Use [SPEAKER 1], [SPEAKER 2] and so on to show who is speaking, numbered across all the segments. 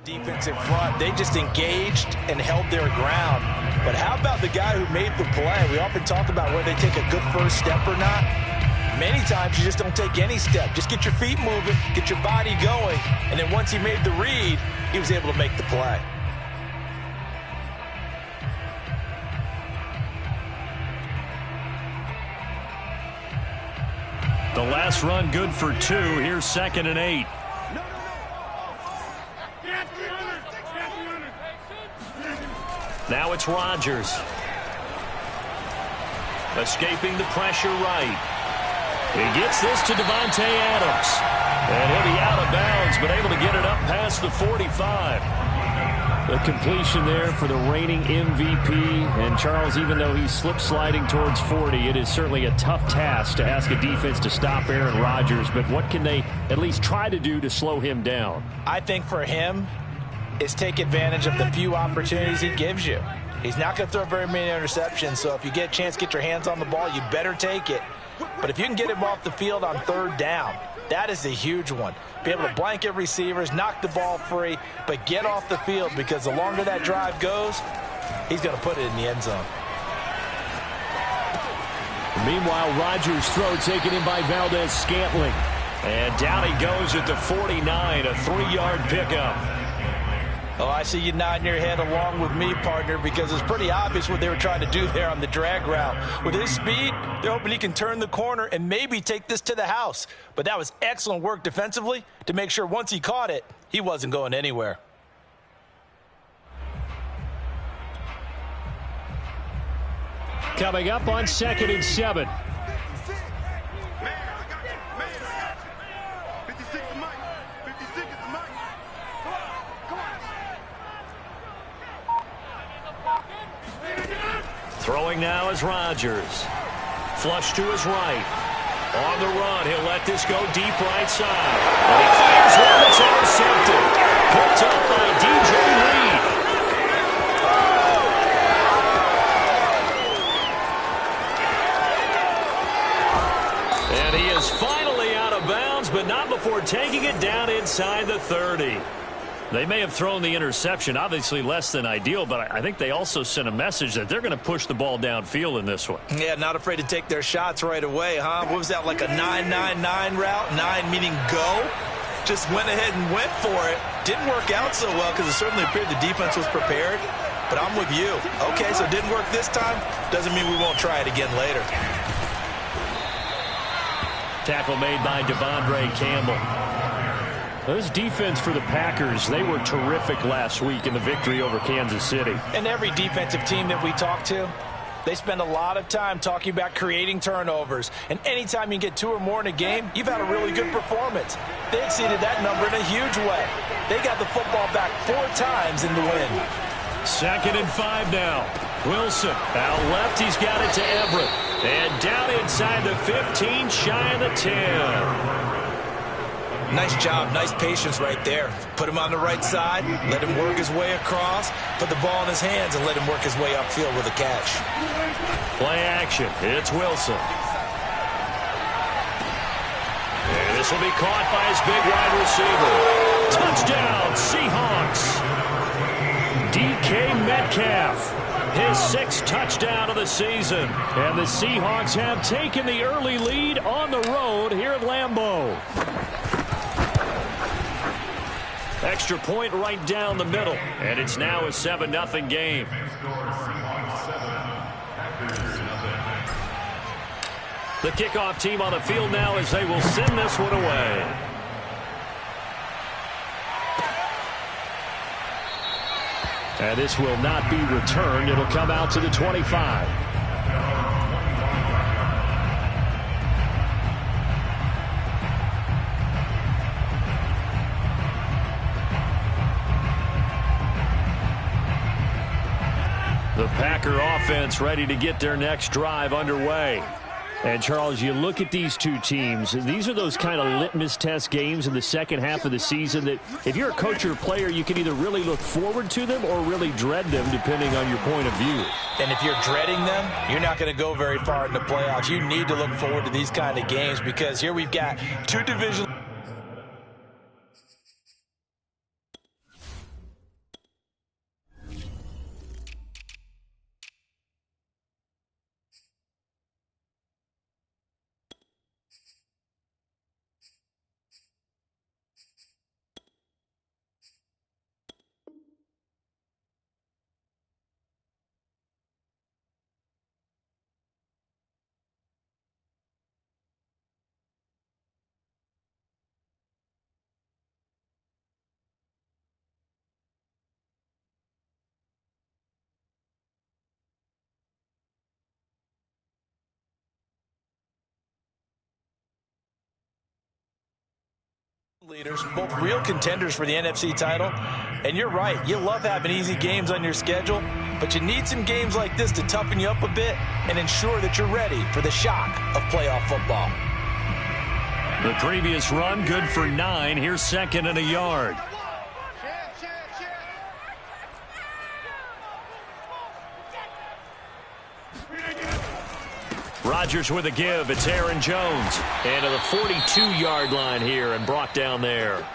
[SPEAKER 1] Defensive front, they just engaged and held their ground. But how about the guy who made the play? We often talk about whether they take a good first step or not. Many times you just don't take any step. Just get your feet moving, get your body going, and then once he made the read, he was able to make the play.
[SPEAKER 2] The last run good for 2. Here's 2nd and 8. Now it's Rodgers. Escaping the pressure right. He gets this to Davante Adams. And he'll be out of bounds, but able to get it up past the 45. The completion there for the reigning MVP. And Charles, even though he's slip-sliding towards 40, it is certainly a tough task to ask a defense to stop Aaron Rodgers. But what can they at least try to do to slow him down?
[SPEAKER 1] I think for him is take advantage of the few opportunities he gives you. He's not going to throw very many interceptions, so if you get a chance to get your hands on the ball, you better take it. But if you can get him off the field on 3rd down, that is a huge one. Be able to blanket receivers, knock the ball free, but get off the field, because the longer that drive goes, he's going to put it in the end zone.
[SPEAKER 2] Meanwhile, Rodgers' throw taken in by Valdez-Scantling. And down he goes at the 49, a 3-yard pickup.
[SPEAKER 1] Oh, I see you nodding your head along with me, partner, because it's pretty obvious what they were trying to do there on the drag route. With his speed, they're hoping he can turn the corner and maybe take this to the house. But that was excellent work defensively to make sure once he caught it, he wasn't going anywhere.
[SPEAKER 2] Coming up on 2nd and 7. Throwing now is Rodgers. Flush to his right. On the run, he'll let this go deep right side. And he fires one that's intercepted. Picked up by DJ Reed. And he is finally out of bounds, but not before taking it down inside the 30. They may have thrown the interception, obviously less than ideal, but I think they also sent a message that they're going to push the ball downfield in this one.
[SPEAKER 1] Yeah, not afraid to take their shots right away, huh? What was that, like a 9-9-9 route? 9 meaning go? Just went ahead and went for it. Didn't work out so well because it certainly appeared the defense was prepared, but I'm with you. Okay, so it didn't work this time. Doesn't mean we won't try it again later.
[SPEAKER 2] Tackle made by Devondre Campbell. This defense for the Packers, they were terrific last week in the victory over Kansas City.
[SPEAKER 1] And every defensive team that we talk to, they spend a lot of time talking about creating turnovers. And anytime you get 2 or more in a game, you've had a really good performance. They exceeded that number in a huge way. They got the football back 4 times in the win.
[SPEAKER 2] 2nd and 5 now. Wilson out left, he's got it to Everett. And down inside the 15, shy of the 10.
[SPEAKER 1] Nice job, nice patience right there. Put him on the right side, let him work his way across, put the ball in his hands, and let him work his way upfield with a catch.
[SPEAKER 2] Play action, it's Wilson. And this will be caught by his big wide receiver. Touchdown, Seahawks. DK Metcalf, his 6th touchdown of the season. And the Seahawks have taken the early lead on the road here at Lambeau. Extra point right down the middle. And it's now a 7-0 game. The kickoff team on the field now as they will send this one away. And this will not be returned. It'll come out to the 25. The Packer offense ready to get their next drive underway. And, Charles, you look at these two teams, these are those kind of litmus test games in the second half of the season that if you're a coach or a player, you can either really look forward to them or really dread them, depending on your point of view.
[SPEAKER 1] And if you're dreading them, you're not going to go very far in the playoffs. You need to look forward to these kind of games because here we've got two division. Leaders, both real contenders for the NFC title. And you're right, you love having easy games on your schedule, but you need some games like this to toughen you up a bit and ensure that you're ready for the shock of playoff football.
[SPEAKER 2] The previous run, good for 9. Here's second and a yard. Rodgers with a give. It's Aaron Jones. And to the 42-yard line here and brought down there.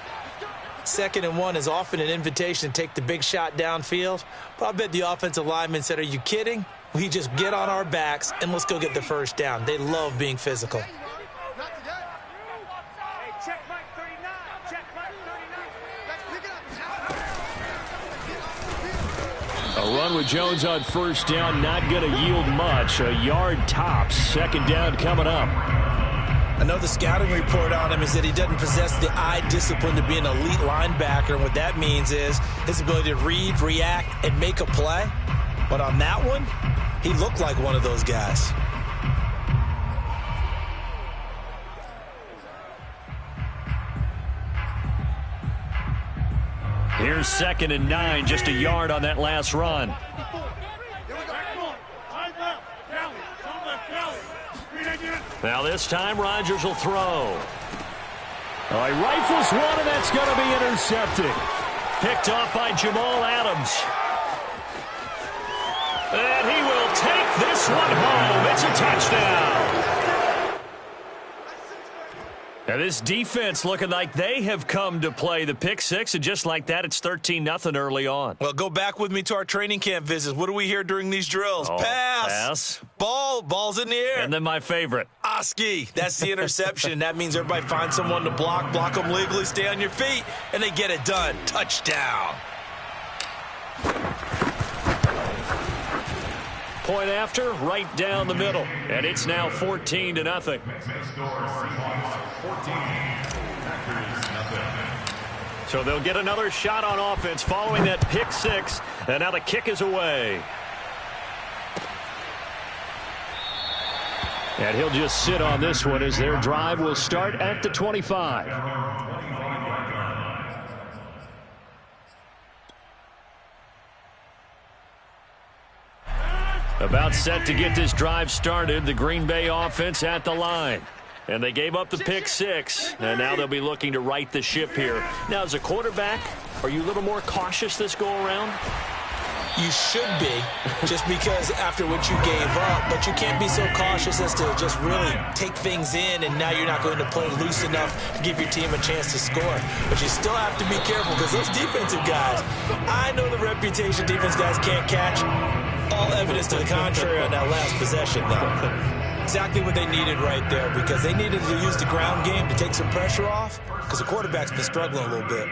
[SPEAKER 1] 2nd and 1 is often an invitation to take the big shot downfield. But I bet the offensive lineman said, are you kidding? We just get on our backs and let's go get the first down. They love being physical.
[SPEAKER 2] A run with Jones on first down, not going to yield much. A yard tops. Second down coming up.
[SPEAKER 1] I know the scouting report on him is that he doesn't possess the eye discipline to be an elite linebacker. And what that means is his ability to read, react, and make a play. But on that one, he looked like one of those guys.
[SPEAKER 2] Here's 2nd and 9, just a yard on that last run. Now this time Rodgers will throw. Oh, he rifles one, and that's going to be intercepted. Picked off by Jamal Adams. And he will take this one home. It's a touchdown. Now this defense looking like they have come to play the pick six, and just like that, it's 13-0 early on.
[SPEAKER 1] Well, go back with me to our training camp visits. What do we hear during these drills?
[SPEAKER 2] Oh,
[SPEAKER 1] pass. Ball's in the air.
[SPEAKER 2] And then my favorite.
[SPEAKER 1] Oski, that's the interception. That means everybody finds someone to block them legally, stay on your feet, and they get it done. Touchdown.
[SPEAKER 2] Point after, right down the middle. And it's now 14-0. So they'll get another shot on offense following that pick six. And now the kick is away. And he'll just sit on this one as their drive will start at the 25. About set to get this drive started, the Green Bay offense at the line. And they gave up the pick six, and now they'll be looking to right the ship here. Now, as a quarterback, are you a little more cautious this go-around?
[SPEAKER 1] You should be, just because after what you gave up, but you can't be so cautious as to just really take things in, and now you're not going to play loose enough to give your team a chance to score. But you still have to be careful, because those defensive guys, I know the reputation defense guys can't catch. All evidence to the contrary on that last possession, though. Exactly what they needed right there, because they needed to use the ground game to take some pressure off, because the quarterback's been struggling a little bit.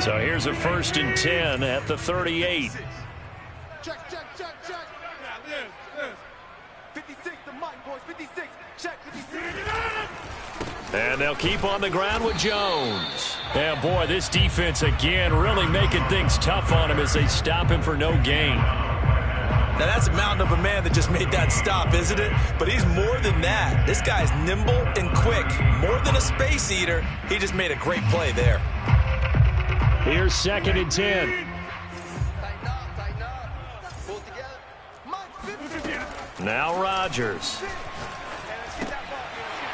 [SPEAKER 2] So here's a 1st and 10 at the 38.
[SPEAKER 3] Check. 56, the mic, boys. 56. Check, 56.
[SPEAKER 2] And they'll keep on the ground with Jones. And boy, this defense again really making things tough on him as they stop him for no gain.
[SPEAKER 1] Now that's a mountain of a man that just made that stop, isn't it? But he's more than that. This guy's nimble and quick. More than a space eater. He just made a great play there.
[SPEAKER 2] Here's 2nd and 10.
[SPEAKER 3] Tighten up. Pull together.
[SPEAKER 2] Now Rodgers.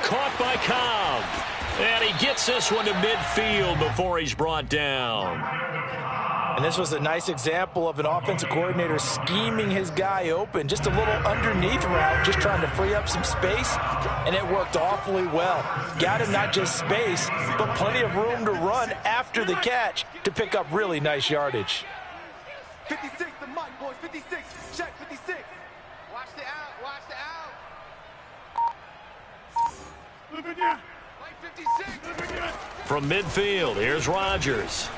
[SPEAKER 2] Caught by Cobb. And he gets this one to midfield before he's brought down.
[SPEAKER 1] And this was a nice example of an offensive coordinator scheming his guy open. Just a little underneath route, just trying to free up some space. And it worked awfully well. Got him not just space, but plenty of room to run after the catch to pick up really nice yardage.
[SPEAKER 3] 56, the mic, boys. 56. Check, 56. Watch the out.
[SPEAKER 2] From midfield, here's Rodgers.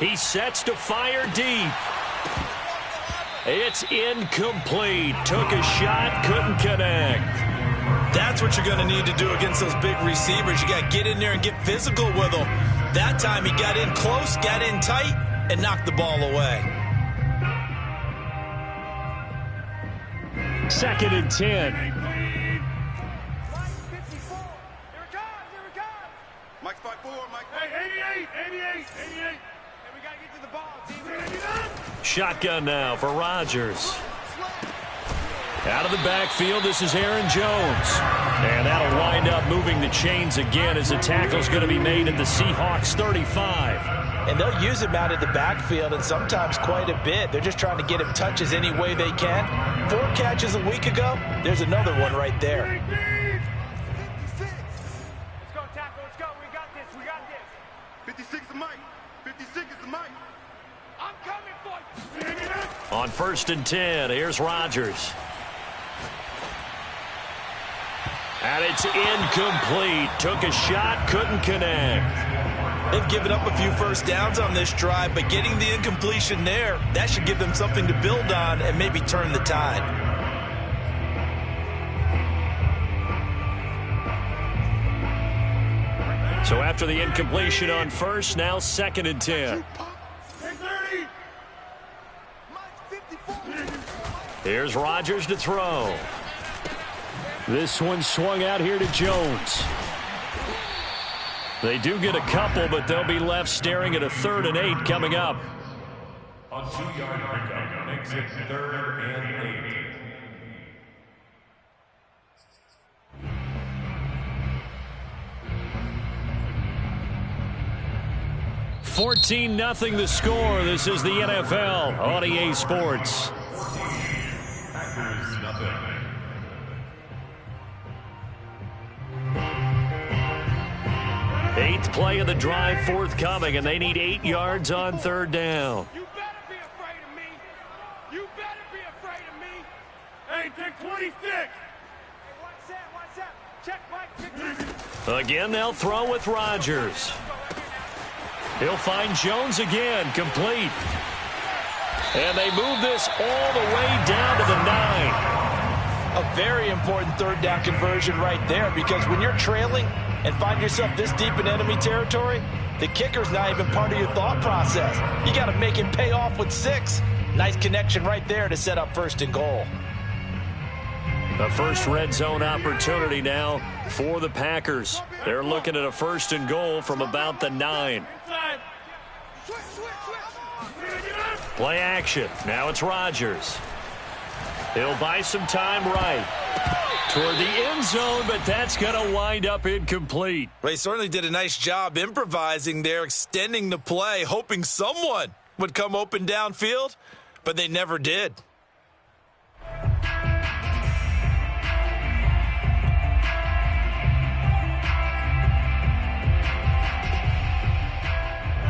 [SPEAKER 2] He sets to fire deep. It's incomplete. Took a shot, couldn't connect.
[SPEAKER 1] That's what you're going to need to do against those big receivers. You got to get in there and get physical with them. That time he got in close, got in tight, and knocked the ball away.
[SPEAKER 2] 2nd and 10.
[SPEAKER 3] Mike's 5'4", Mike. Hey, 88. And we got to get to the ball, team.
[SPEAKER 2] Shotgun now for Rodgers. Out of the backfield, this is Aaron Jones. And that'll wind up moving the chains again as the tackle's going to be made at the Seahawks 35.
[SPEAKER 1] And they'll use him out of the backfield, and sometimes quite a bit. They're just trying to get him touches any way they can. 4 catches a week ago. There's another one right there.
[SPEAKER 3] 56. Let's go, tackle. Let's go. We got this. 56 is Mike. 56 is the Mike. I'm coming for you.
[SPEAKER 2] On 1st and 10, here's Rodgers. And it's incomplete. Took a shot, couldn't connect.
[SPEAKER 1] They've given up a few first downs on this drive, but getting the incompletion there, that should give them something to build on and maybe turn the tide.
[SPEAKER 2] So after the incompletion on 1st, now 2nd and 10. Here's Rodgers to throw. This one swung out here to Jones. They do get a couple, but they'll be left staring at a 3rd and 8 coming up.
[SPEAKER 4] A 2-yard pickup makes it 3rd and 8.
[SPEAKER 2] 14-0 the score. This is the NFL on EA Sports.
[SPEAKER 4] Packers nothing.
[SPEAKER 2] Eighth play of the drive forthcoming, and they need 8 yards on 3rd down.
[SPEAKER 3] You better be afraid of me. You better be afraid of me. Hey, take 26. Hey, watch that. Check Mike.
[SPEAKER 2] Again, they'll throw with Rodgers. He'll find Jones again, complete. And they move this all the way down to the 9.
[SPEAKER 1] A very important 3rd down conversion right there, because when you're trailing and find yourself this deep in enemy territory, the kicker's not even part of your thought process. You got to make it pay off with 6. Nice connection right there to set up 1st and goal.
[SPEAKER 2] The first red zone opportunity now for the Packers. They're looking at a 1st and goal from about the 9. Play action. Now it's Rodgers. He'll buy some time right toward the end zone, but that's going to wind up incomplete.
[SPEAKER 1] Well, he certainly did a nice job improvising there, extending the play, hoping someone would come open downfield, but they never did.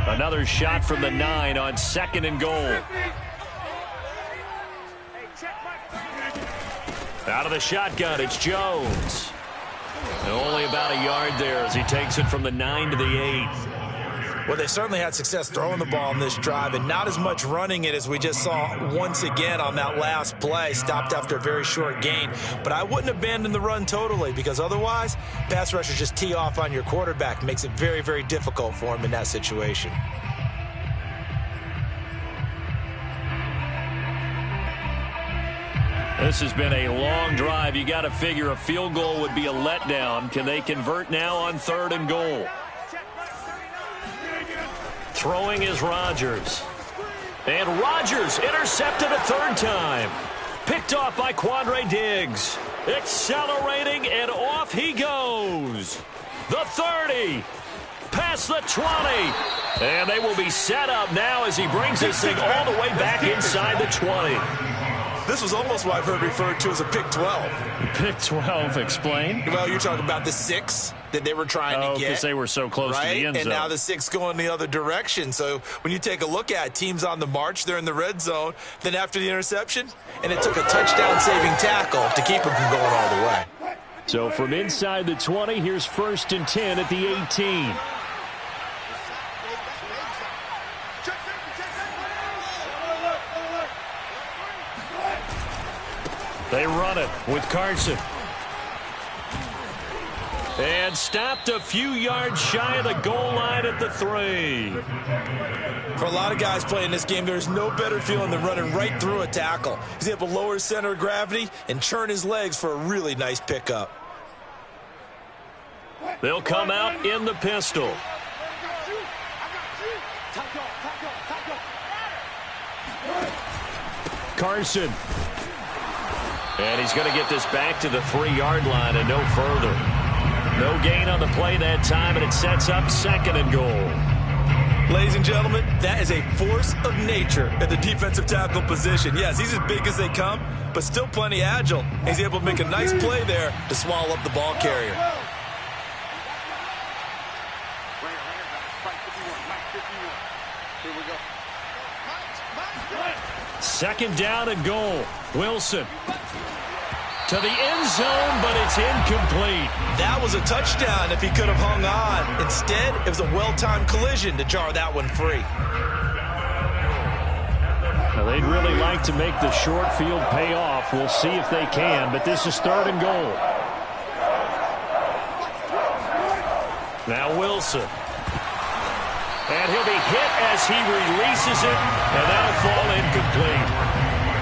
[SPEAKER 2] Another shot from the 9 on 2nd and goal. Out of the shotgun, it's Jones. And only about a yard there as he takes it from the 9 to the 8.
[SPEAKER 1] Well, they certainly had success throwing the ball in this drive, and not as much running it as we just saw once again on that last play. Stopped after a very short gain. But I wouldn't abandon the run totally, because otherwise, pass rushers just tee off on your quarterback. Makes it very, very difficult for him in that situation.
[SPEAKER 2] This has been a long drive. You got to figure a field goal would be a letdown. Can they convert now on 3rd and goal? Throwing is Rodgers. And Rodgers intercepted a 3rd time. Picked off by Quandre Diggs. Accelerating, and off he goes. The 30. Past the 20. And they will be set up now as he brings this thing all the way back inside the 20.
[SPEAKER 1] This was almost what I've heard referred to as a pick 12.
[SPEAKER 2] Pick 12, explain.
[SPEAKER 1] Well, you're talking about the 6 that they were trying to get.
[SPEAKER 2] Because they were so close to the end zone.
[SPEAKER 1] And now the 6 going the other direction. So when you take a look at teams on the march, they're in the red zone. Then after the interception, and it took a touchdown-saving tackle to keep them from going all the way.
[SPEAKER 2] So from inside the 20, here's 1st and 10 at the 18. They run it with Carson. And stopped a few yards shy of the goal line at the 3.
[SPEAKER 1] For a lot of guys playing this game, there's no better feeling than running right through a tackle. He's able to lower his center of gravity and churn his legs for a really nice pickup.
[SPEAKER 2] They'll come out in the pistol. Carson. And he's going to get this back to the 3-yard line and no further. No gain on the play that time, and it sets up 2nd and goal.
[SPEAKER 1] Ladies and gentlemen, that is a force of nature at the defensive tackle position. Yes, he's as big as they come, but still plenty agile. He's able to make a nice play there to swallow up the ball carrier.
[SPEAKER 2] Second down and goal. Wilson to the end zone, but it's incomplete.
[SPEAKER 1] That was a touchdown if he could have hung on. Instead, it was a well-timed collision to jar that one free.
[SPEAKER 2] Now, they'd really like to make the short field pay off. We'll see if they can, but this is 3rd and goal. Now Wilson. And he'll be hit as he releases it, and that'll fall incomplete.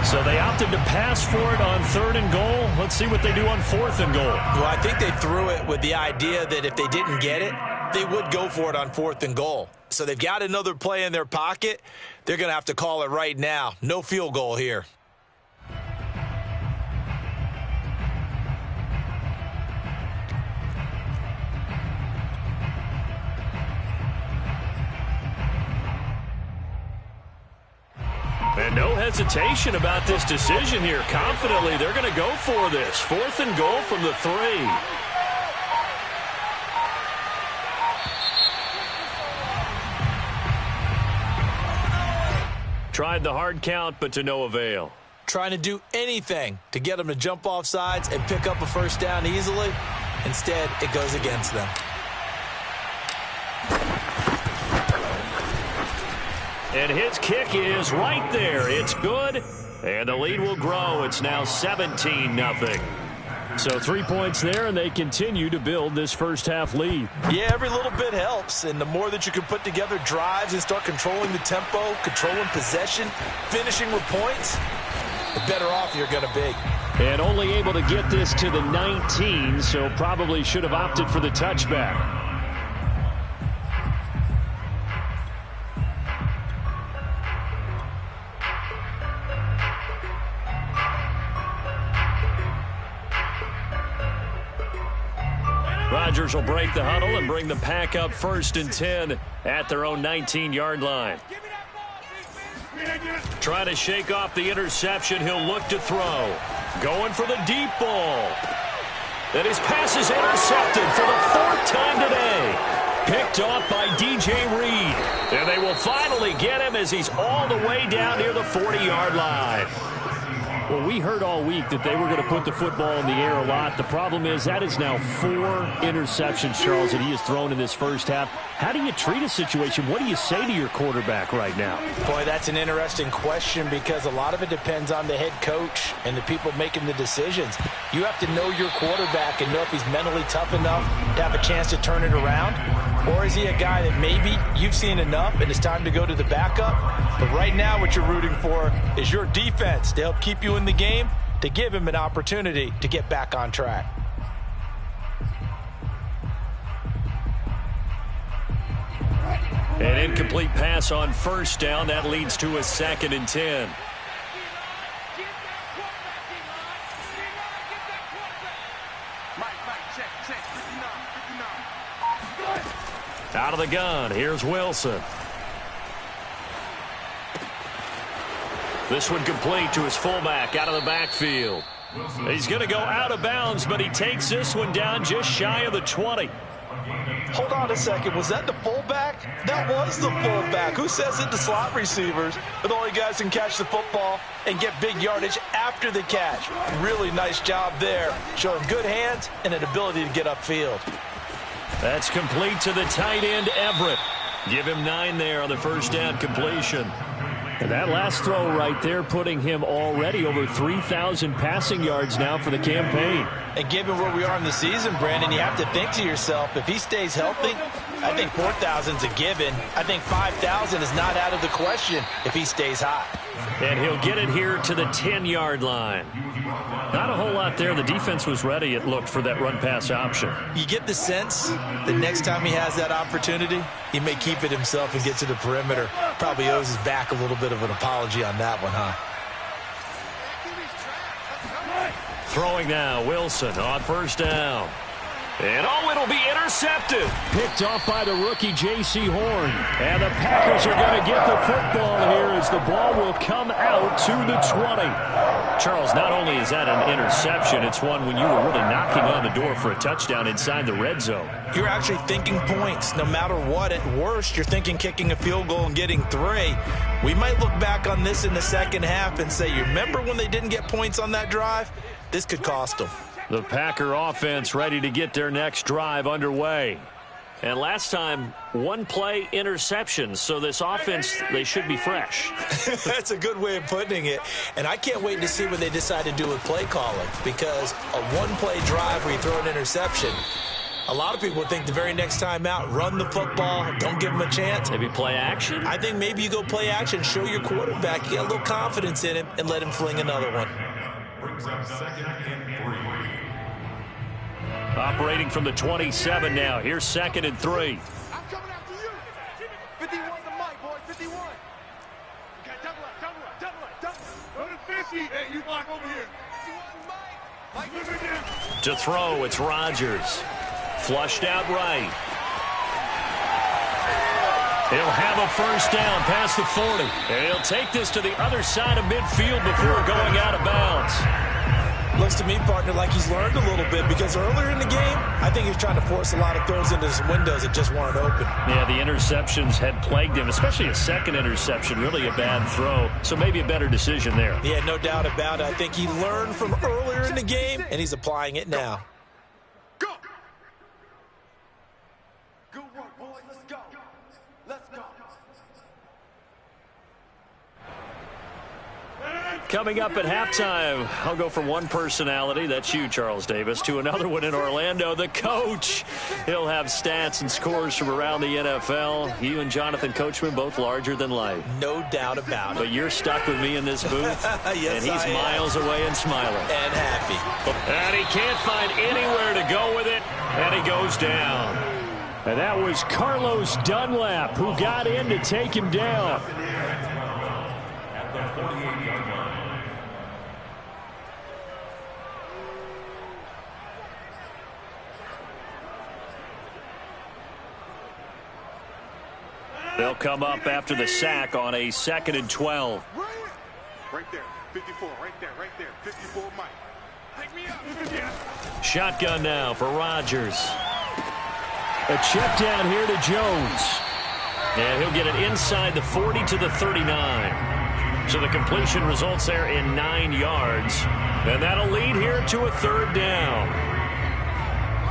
[SPEAKER 2] So they opted to pass for it on 3rd and goal. Let's see what they do on 4th and goal.
[SPEAKER 1] Well, I think they threw it with the idea that if they didn't get it, they would go for it on 4th and goal. So they've got another play in their pocket. They're going to have to call it right now. No field goal here.
[SPEAKER 2] And no hesitation about this decision here. Confidently, they're going to go for this. 4th and goal from the 3. Tried the hard count, but to no avail.
[SPEAKER 1] Trying to do anything to get them to jump off sides and pick up a first down easily. Instead, it goes against them.
[SPEAKER 2] And his kick is right there. It's good, and the lead will grow. It's now 17-0. So 3 points there, and they continue to build this first-half lead.
[SPEAKER 1] Yeah, every little bit helps, and the more that you can put together drives and start controlling the tempo, controlling possession, finishing with points, the better off you're going to be.
[SPEAKER 2] And only able to get this to the 19, so probably should have opted for the touchback. Rodgers will break the huddle and bring the pack up 1st and 10 at their own 19-yard line. Trying to shake off the interception. He'll look to throw. Going for the deep ball. And his pass is intercepted for the 4th time today. Picked off by DJ Reed. And they will finally get him as he's all the way down near the 40-yard line. Well, we heard all week that they were going to put the football in the air a lot. The problem is that is now 4 interceptions, Charles, that he has thrown in this first half. How do you treat a situation? What do you say to your quarterback right now?
[SPEAKER 1] Boy, that's an interesting question because a lot of it depends on the head coach and the people making the decisions. You have to know your quarterback and know if he's mentally tough enough to have a chance to turn it around. Or is he a guy that maybe you've seen enough and it's time to go to the backup? But right now what you're rooting for is your defense to help keep you in the game, to give him an opportunity to get back on track.
[SPEAKER 2] An incomplete pass on 1st down. That leads to a 2nd and 10. Out of the gun, here's Wilson. This one complete to his fullback out of the backfield. He's going to go out of bounds, but he takes this one down just shy of the 20.
[SPEAKER 1] Hold on a second. Was that the fullback? That was the fullback. Who says that the slot receivers are the only guys who can catch the football and get big yardage after the catch? Really nice job there, showing good hands and an ability to get upfield.
[SPEAKER 2] That's complete to the tight end, Everett. Give him 9 there on the first down completion. And that last throw right there putting him already over 3,000 passing yards now for the campaign.
[SPEAKER 1] And given where we are in the season, Brandon, you have to think to yourself, if he stays healthy, I think 4,000 is a given. I think 5,000 is not out of the question if he stays hot.
[SPEAKER 2] And he'll get it here to the 10-yard line. Not a whole lot there. The defense was ready, it looked, for that run-pass option.
[SPEAKER 1] You get the sense that next time he has that opportunity, he may keep it himself and get to the perimeter. Probably owes his back a little bit of an apology on that one, huh?
[SPEAKER 2] Throwing now, Wilson on first down. And it'll be intercepted. Picked off by the rookie J.C. Horn. And the Packers are going to get the football here as the ball will come out to the 20. Charles, not only is that an interception, it's one when you were really knocking on the door for a touchdown inside the red zone.
[SPEAKER 1] You're actually thinking points. No matter what, at worst, you're thinking kicking a field goal and getting 3. We might look back on this in the second half and say, you remember when they didn't get points on that drive? This could cost them.
[SPEAKER 2] The Packer offense ready to get their next drive underway. And last time, one play interception, so this offense, they should be fresh.
[SPEAKER 1] That's a good way of putting it. And I can't wait to see what they decide to do with play calling, because a one-play drive where you throw an interception, a lot of people think the very next time out, run the football, don't give them a chance.
[SPEAKER 2] Maybe play action?
[SPEAKER 1] I think maybe you go play action, show your quarterback, you get a little confidence in him, and let him fling another one.
[SPEAKER 4] Brings up 2nd and 3.
[SPEAKER 2] Operating from the 27 now. Here's 2nd and 3.
[SPEAKER 3] I'm coming after you. 51 to Mike, boy. 51. Okay, double up. Go to 50. Hey, you block over here. 51, Mike. Mike, again.
[SPEAKER 2] To throw, it's Rodgers. Flushed out right. He'll have a first down past the 40. And he'll take this to the other side of midfield before going out of bounds.
[SPEAKER 1] Looks to me, partner, like he's learned a little bit, because earlier in the game, I think he was trying to force a lot of throws into some windows that just weren't open.
[SPEAKER 2] Yeah, the interceptions had plagued him, especially a second interception, really a bad throw. So maybe a better decision there.
[SPEAKER 1] Yeah, no doubt about it. I think he learned from earlier in the game, and he's applying it now.
[SPEAKER 3] Go. Good work, boys. Let's go. Let's go.
[SPEAKER 2] Coming up at halftime, I'll go from one personality, that's you, Charles Davis, to another one in Orlando, the coach. He'll have stats and scores from around the NFL. You and Jonathan Coachman, both larger than life.
[SPEAKER 1] No doubt about it.
[SPEAKER 2] But you're stuck with me in this booth,
[SPEAKER 1] Yes,
[SPEAKER 2] and he's miles away and smiling.
[SPEAKER 1] And happy.
[SPEAKER 2] And he can't find anywhere to go with it, and he goes down. And that was Carlos Dunlap who got in to take him down.
[SPEAKER 4] At the 48-yard line.
[SPEAKER 2] They'll come up after the sack on a 2nd and 12.
[SPEAKER 3] Right there. 54. Right there. 54, Mike. Pick me up.
[SPEAKER 2] Shotgun now for Rodgers. A check down here to Jones. And he'll get it inside the 40 to the 39. So the completion results there in 9 yards. And that'll lead here to a 3rd down.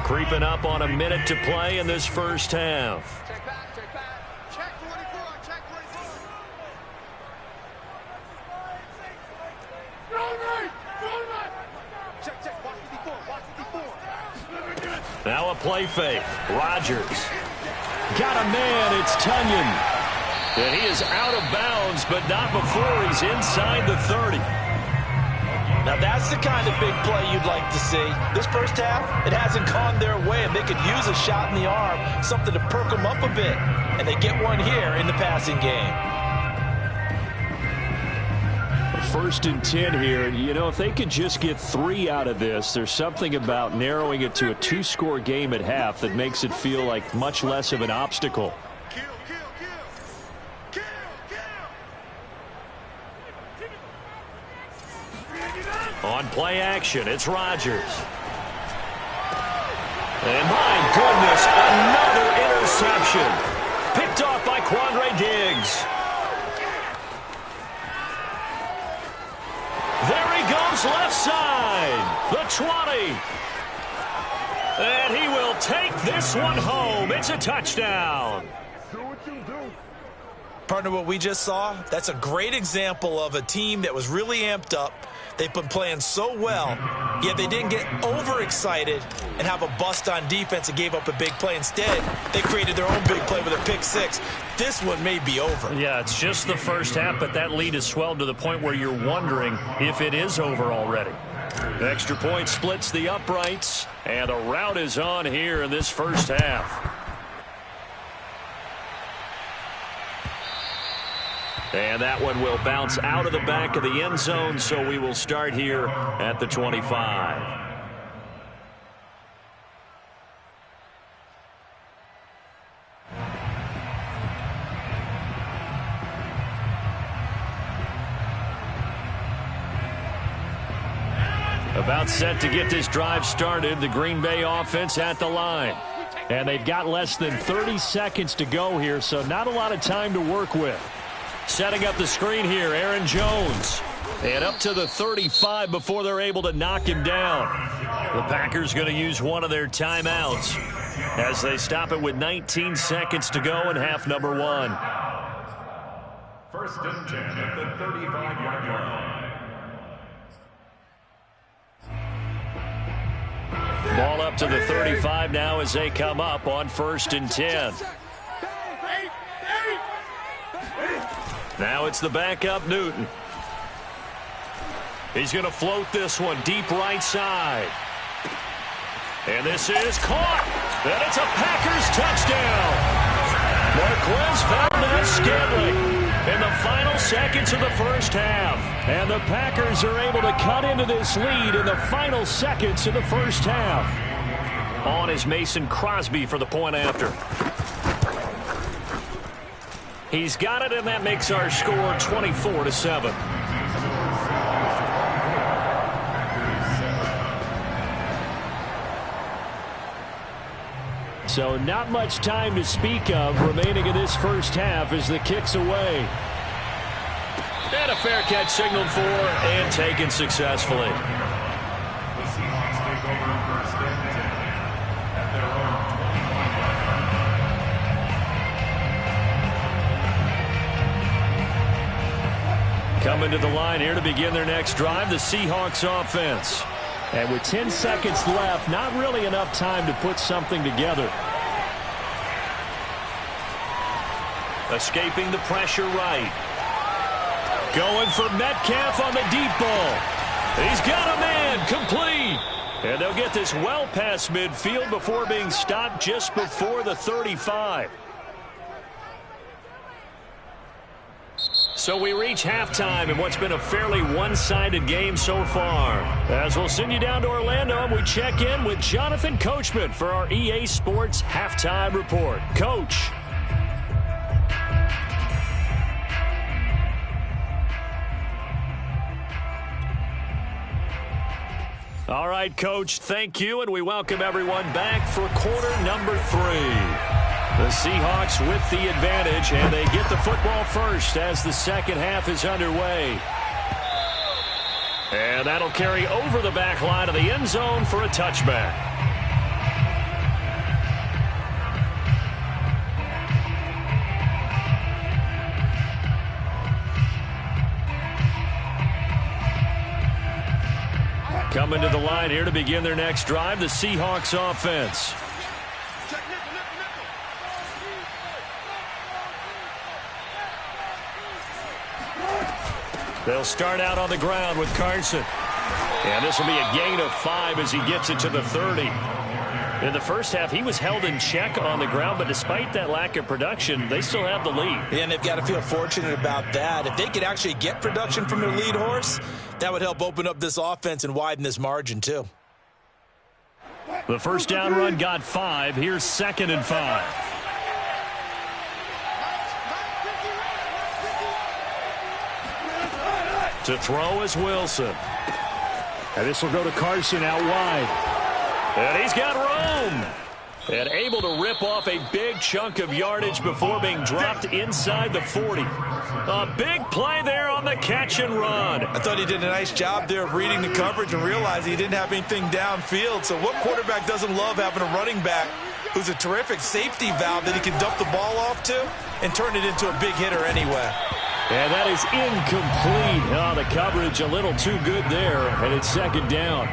[SPEAKER 2] Creeping up on a minute to play in this first half.
[SPEAKER 3] Check back. Check 44. Check 44. Check. Watch 54.
[SPEAKER 2] Now a play fake. Rodgers. Got a man. It's Tunyon. And he is out of bounds, but not before he's inside the 30.
[SPEAKER 1] Now that's the kind of big play you'd like to see. This first half, it hasn't gone their way, and they could use a shot in the arm, something to perk them up a bit. And they get one here in the passing game.
[SPEAKER 2] 1st and 10 here. You know, if they could just get 3 out of this, there's something about narrowing it to a 2-score game at half that makes it feel like much less of an obstacle.
[SPEAKER 3] Kill.
[SPEAKER 2] On play action, it's Rodgers. And my goodness, another interception. Picked off by Quandre Diggs. There he goes, left side. The 20. And he will take this one home. It's a touchdown.
[SPEAKER 3] Do what you do.
[SPEAKER 1] Partner, what we just saw, that's a great example of a team that was really amped up. They've been playing so well, yet they didn't get overexcited and have a bust on defense and gave up a big play. Instead, they created their own big play with a pick six. This one may be over.
[SPEAKER 2] Yeah, it's just the first half, but that lead has swelled to the point where you're wondering if it is over already. The extra point splits the uprights, and a rout is on here in this first half. And that one will bounce out of the back of the end zone, so we will start here at the 25. About set to get this drive started, the Green Bay offense at the line. And they've got less than 30 seconds to go here, so not a lot of time to work with. Setting up the screen here, Aaron Jones. And up to the 35 before they're able to knock him down. The Packers going to use one of their timeouts as they stop it with 19 seconds to go in half number one.
[SPEAKER 4] First and 10 at the 35-yard line.
[SPEAKER 2] Ball up to the 35 now as they come up on first and 10. Now it's the backup Newton. He's going to float this one deep right side. And this is caught. And it's a Packers touchdown. Marquez Valdez-Scantling in the final seconds of the first half. And the Packers are able to cut into this lead in the final seconds of the first half. On is Mason Crosby for the point after. He's got it, and that makes our score 24-7. So not much time to speak of remaining in this first half as the kick's away. And a fair catch signaled for and taken successfully.
[SPEAKER 4] The Seahawks take over first and 10 at their own 25-yard line.
[SPEAKER 2] Coming to the line here to begin their next drive, the Seahawks offense. And with 10 seconds left, not really enough time to put something together. Escaping the pressure right. Going for Metcalf on the deep ball. He's got a man, complete. And they'll get this well past midfield before being stopped just before the 35. So we reach halftime in what's been a fairly one-sided game so far. As we'll send you down to Orlando, and we check in with Jonathan Coachman for our EA Sports Halftime Report. Coach. All right, Coach, thank you, and we welcome everyone back for quarter number 3. The Seahawks with the advantage, and they get the football first as the second half is underway. And that'll carry over the back line of the end zone for a touchback. Coming to the line here to begin their next drive, the Seahawks offense. They'll start out on the ground with Carson. And this will be a gain of 5 as he gets it to the 30. In the first half, he was held in check on the ground, but despite that lack of production, they still have the lead.
[SPEAKER 1] And they've got to feel fortunate about that. If they could actually get production from their lead horse, that would help open up this offense and widen this margin, too.
[SPEAKER 2] The first down run got 5. Here's 2nd and 5. To throw is Wilson. And this will go to Carson out wide. And he's got room. And able to rip off a big chunk of yardage before being dropped inside the 40. A big play there on the catch and run.
[SPEAKER 1] I thought he did a nice job there of reading the coverage and realizing he didn't have anything downfield. So what quarterback doesn't love having a running back who's a terrific safety valve that he can dump the ball off to and turn it into a big hitter anyway.
[SPEAKER 2] And that is incomplete. Oh, the coverage a little too good there, and it's second down.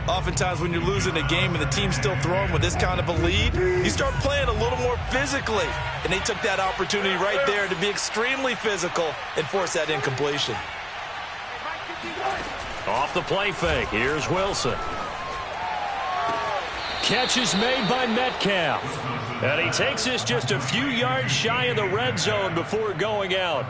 [SPEAKER 1] Oftentimes when you're losing a game and the team's still throwing with this kind of a lead, you start playing a little more physically. And they took that opportunity right there to be extremely physical and force that incompletion.
[SPEAKER 2] Off the play fake, here's Wilson. Catch is made by Metcalf. And he takes this just a few yards shy of the red zone before going out.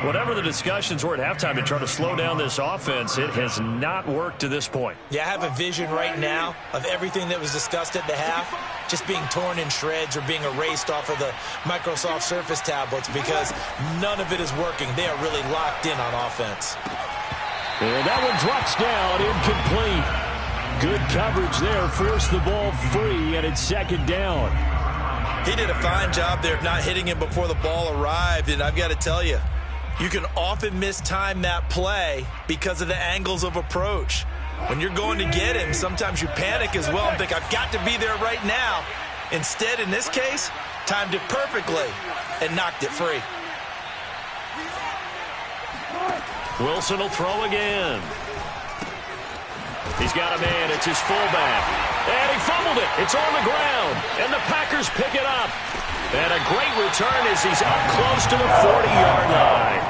[SPEAKER 2] Whatever the discussions were at halftime to try to slow down this offense, it has not worked to this point.
[SPEAKER 1] Yeah, I have a vision right now of everything that was discussed at the half just being torn in shreds or being erased off of the Microsoft Surface tablets because none of it is working. They are really locked in on offense.
[SPEAKER 2] And that one drops down, incomplete. Good coverage there, forced the ball free, and it's second down.
[SPEAKER 1] He did a fine job there of not hitting him before the ball arrived, and I've got to tell you, you can often mistime that play because of the angles of approach. When you're going to get him, sometimes you panic as well and think, I've got to be there right now. Instead, in this case, timed it perfectly and knocked it free.
[SPEAKER 2] Wilson will throw again. He's got a man. It's his fullback. And he fumbled it. It's on the ground. And the Packers pick it up. And a great return as he's up close to the 40-yard line.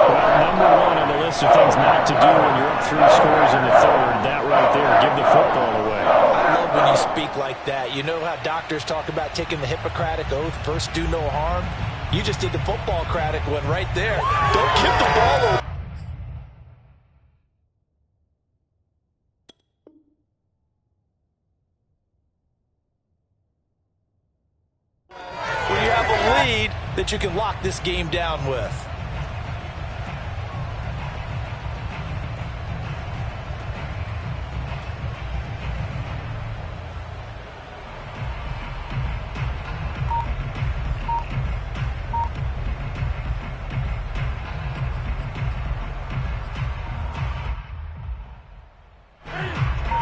[SPEAKER 2] Well, number one on the list of things not to do when you're up 3 scores in the third. That right there, give the football away.
[SPEAKER 1] I love when you speak like that. You know how doctors talk about taking the Hippocratic Oath, first do no harm? You just did the football-cratic one right there. Don't give the ball away. When you have a lead that you can lock this game down with.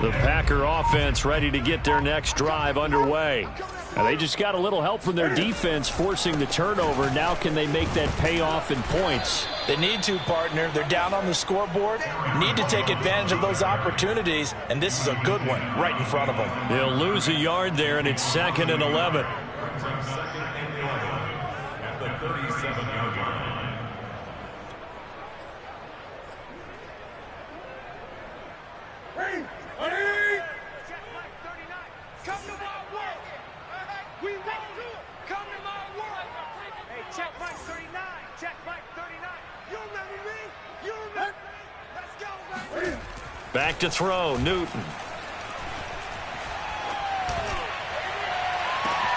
[SPEAKER 2] The Packer offense ready to get their next drive underway. And they just got a little help from their defense forcing the turnover. Now can they make that pay off in points?
[SPEAKER 1] They need to, partner. They're down on the scoreboard. Need to take advantage of those opportunities, and this is a good one right in front of them.
[SPEAKER 2] They'll lose a yard there, and it's 2nd and 11.
[SPEAKER 4] Second and 11 at the 37-yard line.
[SPEAKER 3] Come to my world. We won't do it. Come to my world. Hey, check Mike 39. Check Mike 39. You remember me? You remember me? Let's go, baby.
[SPEAKER 2] Back to throw, Newton.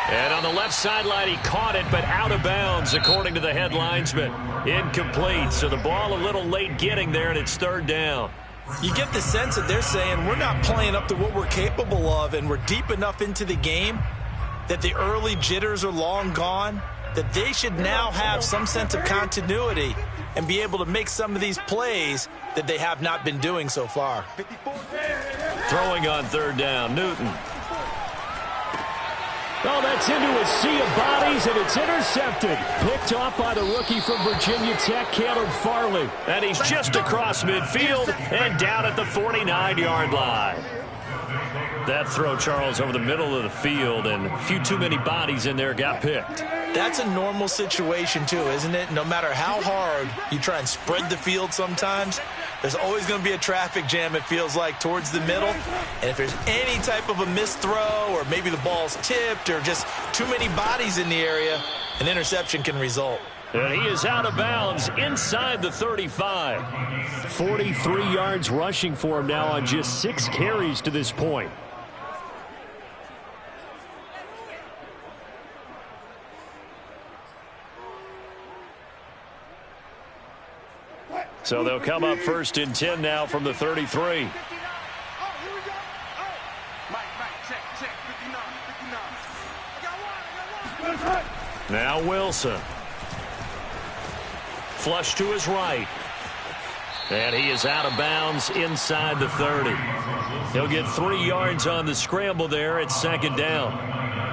[SPEAKER 2] And on the left sideline, he caught it, but out of bounds, according to the head linesman. Incomplete, so the ball a little late getting there, and it's 3rd down.
[SPEAKER 1] You get the sense that they're saying we're not playing up to what we're capable of, and we're deep enough into the game that the early jitters are long gone, that they should now have some sense of continuity and be able to make some of these plays that they have not been doing so far.
[SPEAKER 2] Throwing on 3rd down, Newton. Oh, that's into a sea of bodies, and it's intercepted. Picked off by the rookie from Virginia Tech, Caleb Farley. And he's just across midfield and down at the 49-yard line. That throw, Charles, over the middle of the field, and a few too many bodies in there got picked.
[SPEAKER 1] That's a normal situation, too, isn't it? No matter how hard you try and spread the field sometimes, there's always going to be a traffic jam, it feels like, towards the middle. And if there's any type of a missed throw or maybe the ball's tipped or just too many bodies in the area, an interception can result.
[SPEAKER 2] And he is out of bounds inside the 35. 43 yards rushing for him now on just 6 carries to this point. So they'll come up 1st and 10 now from the 33. Now Wilson. Flush to his right. And he is out of bounds inside the 30. He'll get 3 yards on the scramble there at 2nd down.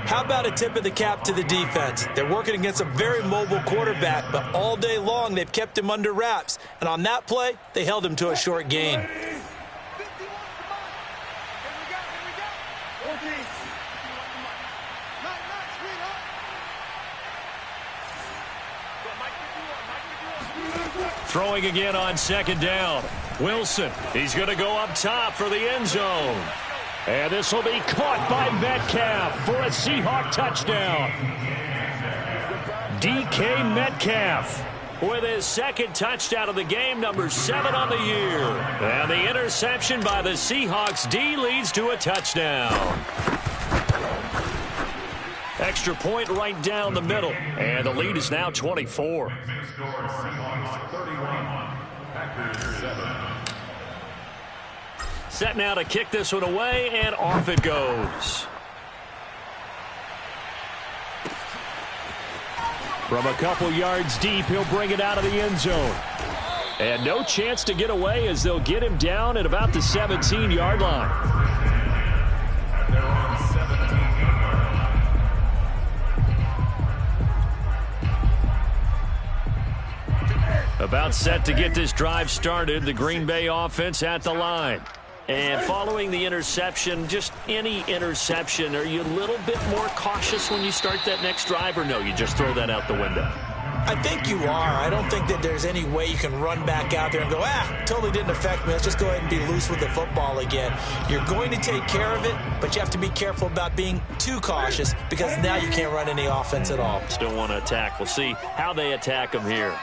[SPEAKER 1] How about a tip of the cap to the defense? They're working against a very mobile quarterback, but all day long they've kept him under wraps. And on that play, they held him to a short gain.
[SPEAKER 2] Throwing again on second down. Wilson, he's going to go up top for the end zone. And this will be caught by Metcalf for a Seahawk touchdown. DK Metcalf with his second touchdown of the game, number 7 on the year. And the interception by the Seahawks D leads to a touchdown. Extra point right down the middle. And the lead is now 24. Set now to kick this one away, and off it goes. From a couple yards deep, he'll bring it out of the end zone. And no chance to get away as they'll get him down at about the 17-yard line. About set to get this drive started, the Green Bay offense at the line. And following the interception, just any interception, are you a little bit more cautious when you start that next drive, or no, you just throw that out the window?
[SPEAKER 1] I think you are. I don't think that there's any way you can run back out there and go, totally didn't affect me. Let's just go ahead and be loose with the football again. You're going to take care of it, but you have to be careful about being too cautious because now you can't run any offense at all.
[SPEAKER 2] Still want to attack. We'll see how they attack them here.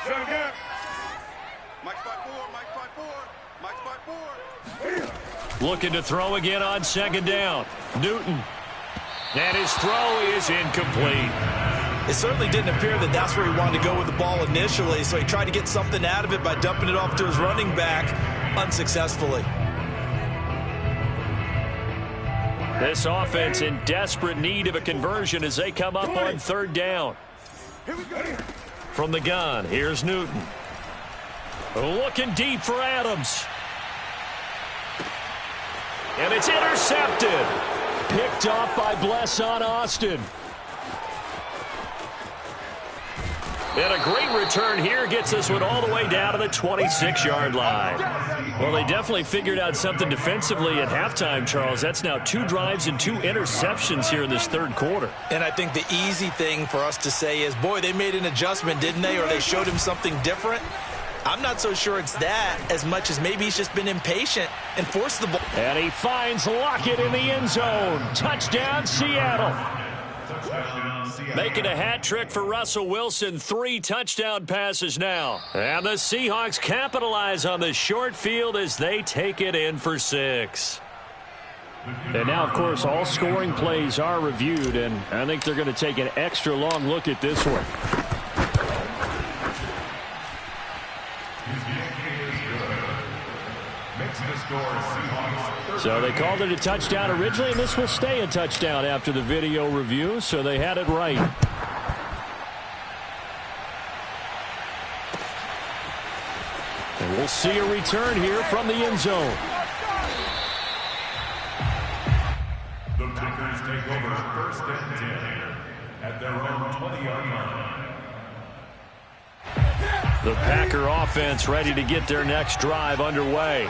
[SPEAKER 2] Looking to throw again on second down. Newton. And his throw is incomplete.
[SPEAKER 1] It certainly didn't appear that that's where he wanted to go with the ball initially, so he tried to get something out of it by dumping it off to his running back unsuccessfully.
[SPEAKER 2] This offense in desperate need of a conversion as they come up on third down. From the gun, here's Newton. Looking deep for Adams. And it's intercepted. Picked off by Blesson Austin. And a great return here gets this one all the way down to the 26-yard line. Well, they definitely figured out something defensively at halftime, Charles. That's now 2 drives and 2 interceptions here in this third quarter.
[SPEAKER 1] And I think the easy thing for us to say is, boy, they made an adjustment, didn't they? Or they showed him something different. I'm not so sure it's that as much as maybe he's just been impatient and forced the ball.
[SPEAKER 2] And he finds Lockett in the end zone. Touchdown, Seattle. Making a hat trick for Russell Wilson. 3 touchdown passes now. And the Seahawks capitalize on the short field as they take it in for 6. And now, of course, all scoring plays are reviewed, and I think they're going to take an extra long look at this one. So they called it a touchdown originally, and this will stay a touchdown after the video review, so they had it right. And we'll see a return here from the end zone.
[SPEAKER 4] The Packers take over 1st and 10 at their own 20-yard line.
[SPEAKER 2] The Packer offense ready to get their next drive underway.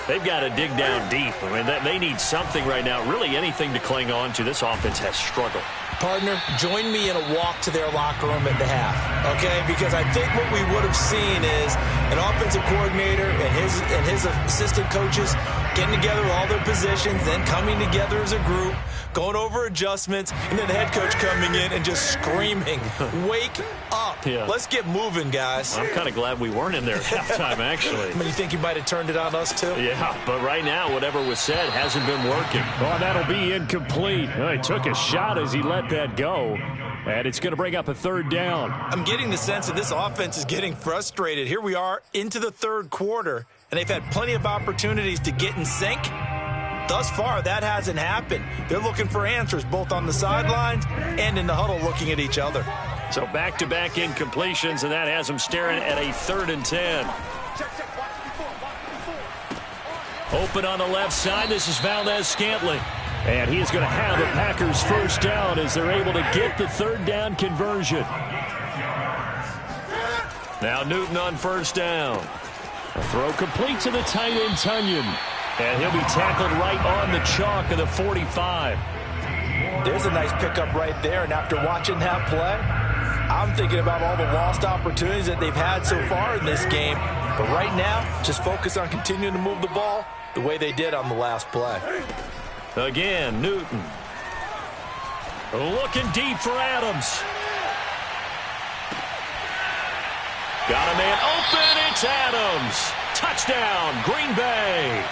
[SPEAKER 2] They've got to dig down deep. I mean, they need something right now, really anything to cling on to. This offense has struggled.
[SPEAKER 1] Partner, join me in a walk to their locker room at the half, okay? Because I think what we would have seen is an offensive coordinator and his assistant coaches getting together with all their positions, then coming together as a group, going over adjustments, and then the head coach coming in and just screaming, wake up. Yeah. Let's get moving, guys.
[SPEAKER 2] I'm kind of glad we weren't in there at halftime, actually.
[SPEAKER 1] I mean, you think you might have turned it on us, too?
[SPEAKER 2] Yeah, but right now, whatever was said hasn't been working. Oh, that'll be incomplete. He took a shot as he let that go. And it's going to bring up a third down.
[SPEAKER 1] I'm getting the sense that this offense is getting frustrated. Here we are into the third quarter, and they've had plenty of opportunities to get in sync. Thus far, that hasn't happened. They're looking for answers both on the sidelines and in the huddle looking at each other.
[SPEAKER 2] So back-to-back incompletions, and that has them staring at a 3rd and 10. Open on the left side. This is Valdez Scantling. And he is going to have the Packers first down as they're able to get the third down conversion. Now Newton on first down. A throw complete to the tight end, Tunyon. And he'll be tackled right on the chalk of the 45.
[SPEAKER 1] There's a nice pickup right there, and after watching that play, I'm thinking about all the lost opportunities that they've had so far in this game. But right now, just focus on continuing to move the ball the way they did on the last play.
[SPEAKER 2] Again, Newton. Looking deep for Adams. Got a man open. It's Adams. Touchdown, Green Bay.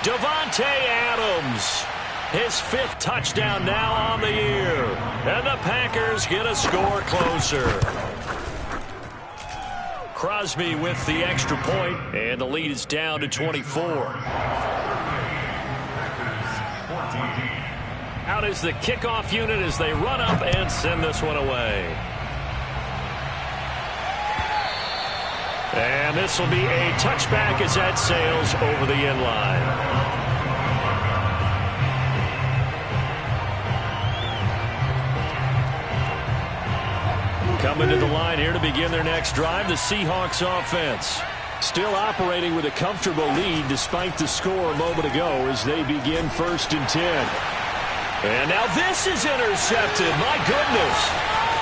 [SPEAKER 2] Davante Adams. His 5th touchdown now on the year. And the Packers get a score closer. Crosby with the extra point, and the lead is down to 24. Out is the kickoff unit as they run up and send this one away. And this will be a touchback as that sails over the end line. Coming to the line here to begin their next drive, the Seahawks offense. Still operating with a comfortable lead despite the score a moment ago as they begin 1st and 10. And now this is intercepted. My goodness.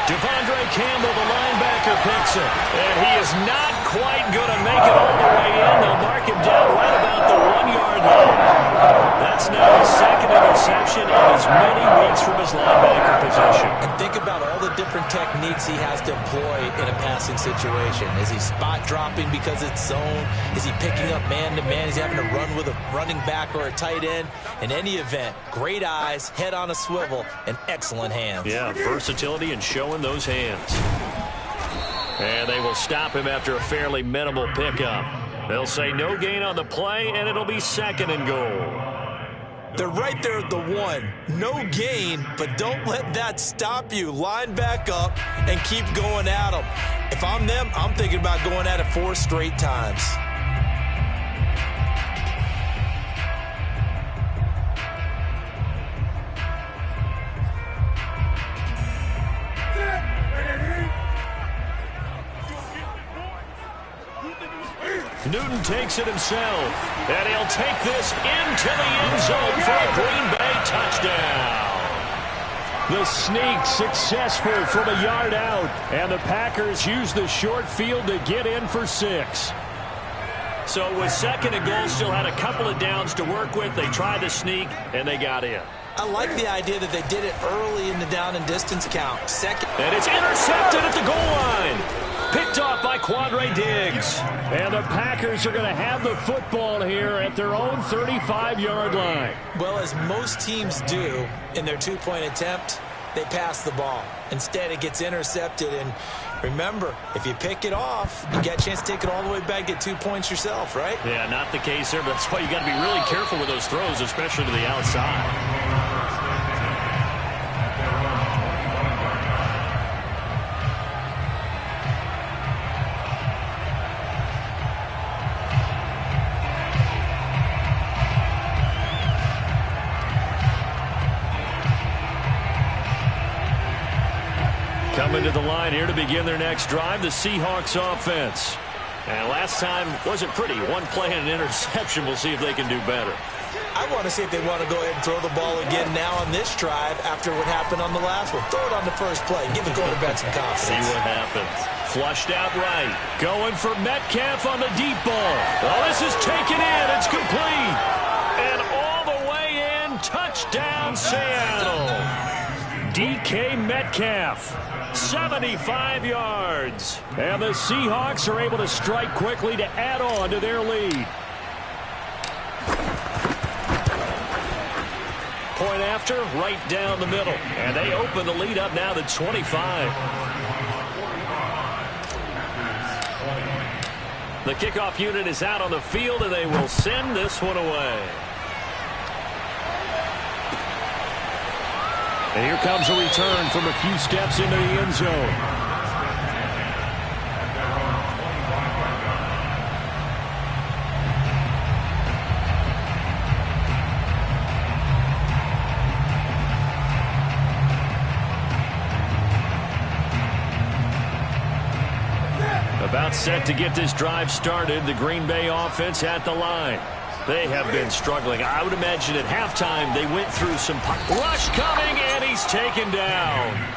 [SPEAKER 2] Devondre Campbell, the linebacker, picks it. And he is not quite going to make it all the way in. They'll mark him down right about the 1-yard line. That's now his 2nd interception in as many weeks from his linebacker position.
[SPEAKER 1] And think about all the different techniques he has to employ in a passing situation. Is he spot dropping because it's zone? Is he picking up man-to-man? Is he having to run with a running back or a tight end? In any event, great eyes, head on a swivel, and excellent hands.
[SPEAKER 2] Yeah, versatility and showing those hands. And they will stop him after a fairly minimal pickup. They'll say no gain on the play, and it'll be 2nd and goal.
[SPEAKER 1] They're right there at the 1. No gain, but don't let that stop you. Line back up and keep going at them. If I'm them, I'm thinking about going at it 4 straight times.
[SPEAKER 2] Newton takes it himself, and he'll take this into the end zone for a Green Bay touchdown. The sneak successful from a yard out, and the Packers use the short field to get in for 6. So with 2nd and goal, still had a couple of downs to work with. They tried to sneak, and they got in.
[SPEAKER 1] I like the idea that they did it early in the down and distance count. 2nd.
[SPEAKER 2] And it's intercepted at the goal line. Picked off by Quandre Diggs. And the Packers are going to have the football here at their own 35-yard line.
[SPEAKER 1] Well, as most teams do in their 2-point attempt, they pass the ball. Instead, it gets intercepted. And remember, if you pick it off, you get a chance to take it all the way back, get 2 points yourself, right?
[SPEAKER 2] Yeah, not the case there, but that's why you got to be really careful with those throws, especially to the outside. Coming to the line here to begin their next drive, the Seahawks offense. And last time wasn't pretty. 1 play and an interception. We'll see if they can do better.
[SPEAKER 1] I want to see if they want to go ahead and throw the ball again now on this drive after what happened on the last one. Throw it on the first play. Give the quarterback some confidence.
[SPEAKER 2] See what happens. Flushed out right. Going for Metcalf on the deep ball. Oh, this is taken in. It's complete. And all the way in. Touchdown, Seattle. DK Metcalf. 75 yards. And the Seahawks are able to strike quickly to add on to their lead. Point after, right down the middle. And they open the lead up now to 25. The kickoff unit is out on the field, and they will send this one away. And here comes a return from a few steps into the end zone. set to get this drive started. The Green Bay offense at the line. They have been struggling. I would imagine at halftime they went through some rush coming, and he's taken down.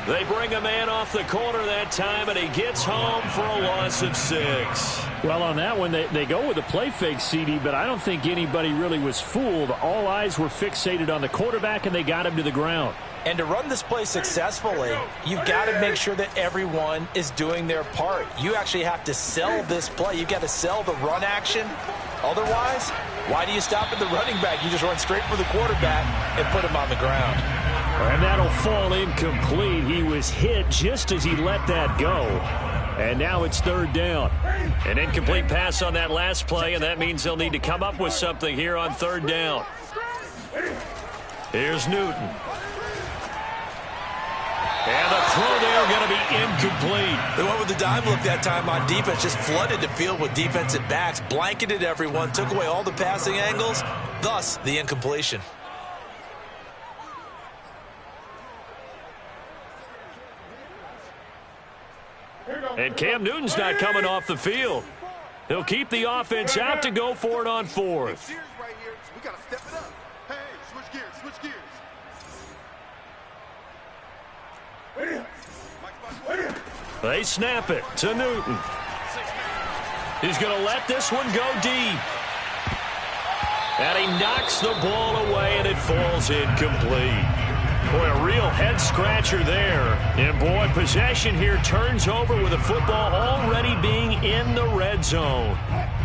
[SPEAKER 2] They bring a man off the corner that time, and he gets home for a loss of 6. Well, on that one, they go with a play fake, CD, but I don't think anybody really was fooled. All eyes were fixated on the quarterback, and they got him to the ground.
[SPEAKER 1] And to run this play successfully, you've got to make sure that everyone is doing their part. You actually have to sell this play. You've got to sell the run action. Otherwise, why do you stop at the running back? You just run straight for the quarterback and put him on the ground.
[SPEAKER 2] And that'll fall incomplete. He was hit just as he let that go. And now it's 3rd down. An incomplete pass on that last play, and that means they'll need to come up with something here on 3rd down. Here's Newton. And the throw there going to be incomplete.
[SPEAKER 1] They went with the dime look that time on defense, just flooded the field with defensive backs, blanketed everyone, took away all the passing angles, thus the incompletion.
[SPEAKER 2] And Cam Newton's not coming off the field. He'll keep the offense out to go for it on 4th.
[SPEAKER 3] We got to step it up. Hey, switch gears, switch gears.
[SPEAKER 2] They snap it to Newton. He's going to let this one go deep. And he knocks the ball away, and it falls incomplete. Boy, a real head-scratcher there. And, boy, possession here turns over with the football already being in the red zone.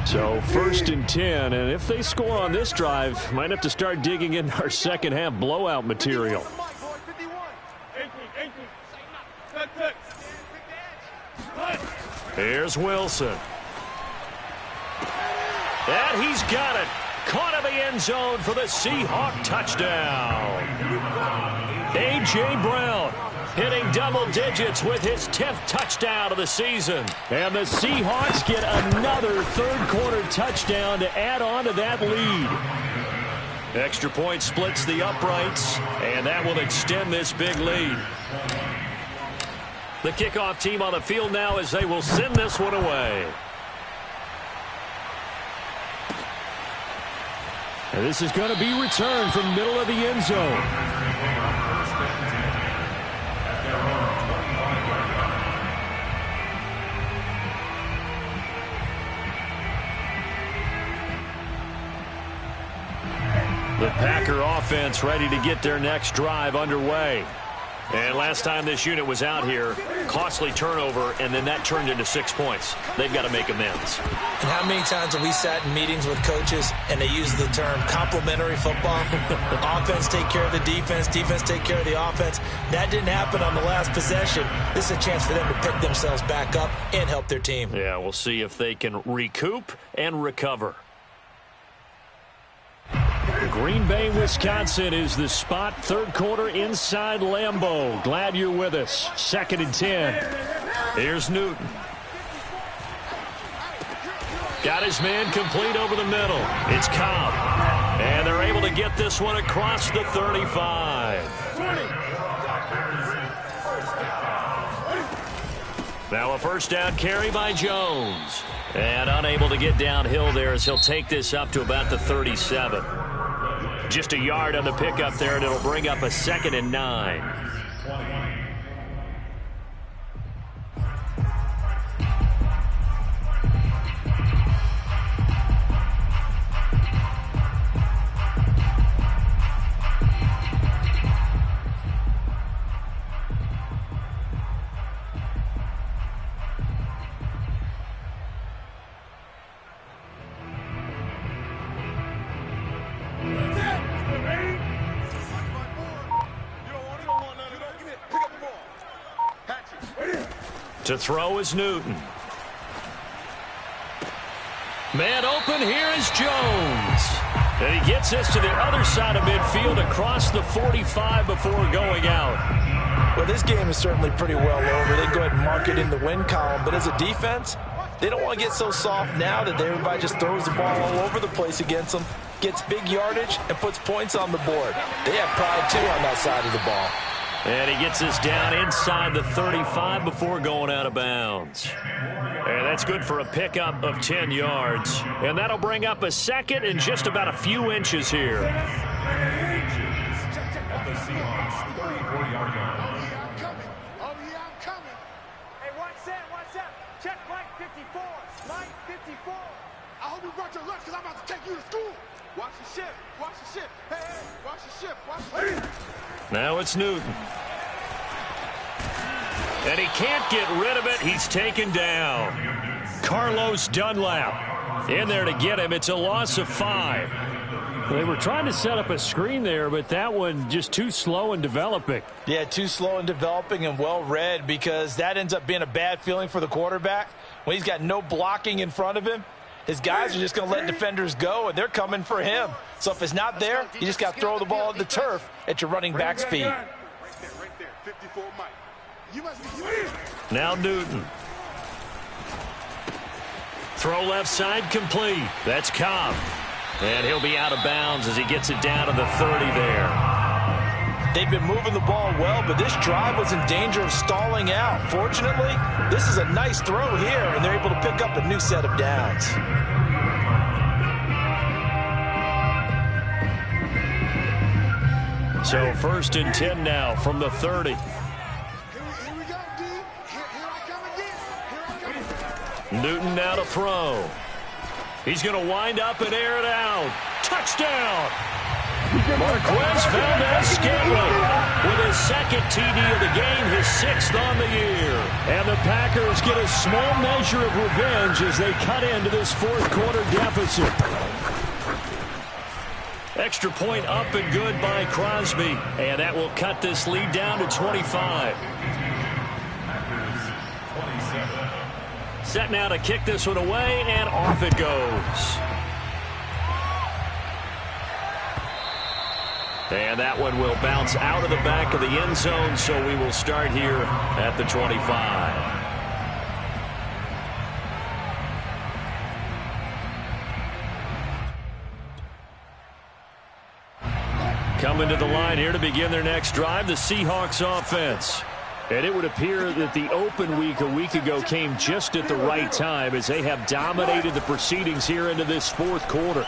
[SPEAKER 2] So 1st and 10, and if they score on this drive, might have to start digging in our second-half blowout material. Here's Wilson. And he's got it. Caught in the end zone for the Seahawk touchdown. A.J. Brown hitting double digits with his 10th touchdown of the season. And the Seahawks get another 3rd quarter touchdown to add on to that lead. Extra point splits the uprights, and that will extend this big lead. The kickoff team on the field now as they will send this one away. And this is going to be returned from middle of the end zone. The Packer offense ready to get their next drive underway. And last time this unit was out here, costly turnover, and then that turned into 6 points. They've got to make amends.
[SPEAKER 1] And how many times have we sat in meetings with coaches and they use the term complementary football? Offense take care of the defense, defense take care of the offense. That didn't happen on the last possession. This is a chance for them to pick themselves back up and help their team.
[SPEAKER 2] Yeah, we'll see if they can recoup and recover. Green Bay, Wisconsin is the spot. 3rd quarter inside Lambeau. Glad you're with us. 2nd and 10. Here's Newton. Got his man complete over the middle. It's Cobb. And they're able to get this one across the 35. Now a 1st down carry by Jones. And unable to get downhill there as he'll take this up to about the 37. Just a yard on the pickup there, and it'll bring up a 2nd and 9. To throw is Newton. Man open, here is Jones. And he gets this to the other side of midfield across the 45 before going out.
[SPEAKER 1] Well, this game is certainly pretty well over. They go ahead and mark it in the win column. But as a defense, they don't want to get so soft now that everybody just throws the ball all over the place against them, gets big yardage, and puts points on the board. They have pride, too, on that side of the ball.
[SPEAKER 2] And he gets this down inside the 35 before going out of bounds. And that's good for a pickup of 10 yards. And that'll bring up a second and just about a few inches here.
[SPEAKER 4] At the Seahawks 34-yard line.
[SPEAKER 3] Oh, yeah, I'm coming. Hey, watch that, watch that. Check Mike 54. Mike 54. I hope you brought your lunch because I'm about to take you to school. Watch the ship. Watch the ship. Hey, watch the ship. Watch the ship.
[SPEAKER 2] Now it's Newton. And he can't get rid of it. He's taken down. Carlos Dunlap in there to get him. It's a loss of 5.
[SPEAKER 5] They were trying to set up a screen there, but that one just too slow in developing.
[SPEAKER 1] Yeah, too slow in developing and well read, because that ends up being a bad feeling for the quarterback. When he's got no blocking in front of him, his guys are just going to let defenders go, and they're coming for him. So if it's not there, you just got to throw the ball at the turf at your running back's feet.
[SPEAKER 3] Right there. 54 Mike. You must be.
[SPEAKER 2] Now Newton. Throw left side complete. That's Cobb. And he'll be out of bounds as he gets it down to the 30 there.
[SPEAKER 1] They've been moving the ball well, but this drive was in danger of stalling out. Fortunately, this is a nice throw here, and they're able to pick up a new set of downs.
[SPEAKER 2] So 1st and 10 now from the 30.
[SPEAKER 3] Here we go, D. Here I come again. Here I come.
[SPEAKER 2] Newton now to throw. He's going to wind up and air it out. Touchdown! Marquez Valdez-Scantling with his second TD of the game, his 6th on the year.
[SPEAKER 5] And the Packers get a small measure of revenge as they cut into this 4th quarter deficit.
[SPEAKER 2] Extra point up and good by Crosby. And that will cut this lead down to 25. Set now to kick this one away, and off it goes. And that one will bounce out of the back of the end zone, so we will start here at the 25. Coming to the line here to begin their next drive, the Seahawks offense.
[SPEAKER 5] And it would appear that the open week a week ago came just at the right time, as they have dominated the proceedings here into this 4th quarter.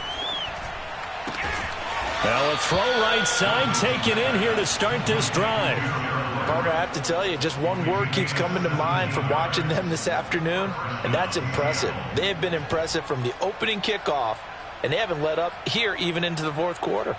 [SPEAKER 2] Now a throw right side taken in here to start this drive.
[SPEAKER 1] Partner, I have to tell you, just one word keeps coming to mind from watching them this afternoon, and that's impressive. They have been impressive from the opening kickoff, and they haven't let up here even into the 4th quarter.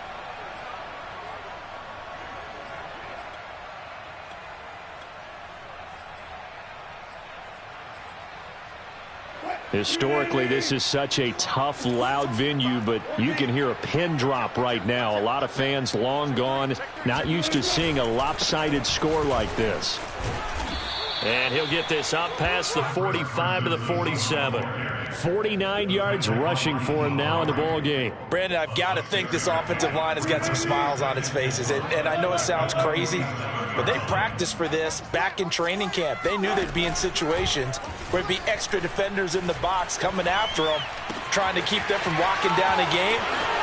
[SPEAKER 5] Historically, this is such a tough, loud venue, but you can hear a pin drop right now. A lot of fans long gone, not used to seeing a lopsided score like this.
[SPEAKER 2] And he'll get this up past the 45 to the 47.
[SPEAKER 5] 49 yards rushing for him now in the ball game.
[SPEAKER 1] Brandon, I've got to think this offensive line has got some smiles on its faces. And I know it sounds crazy, but they practiced for this back in training camp. They knew they'd be in situations where there'd be extra defenders in the box coming after them, trying to keep them from locking down a game.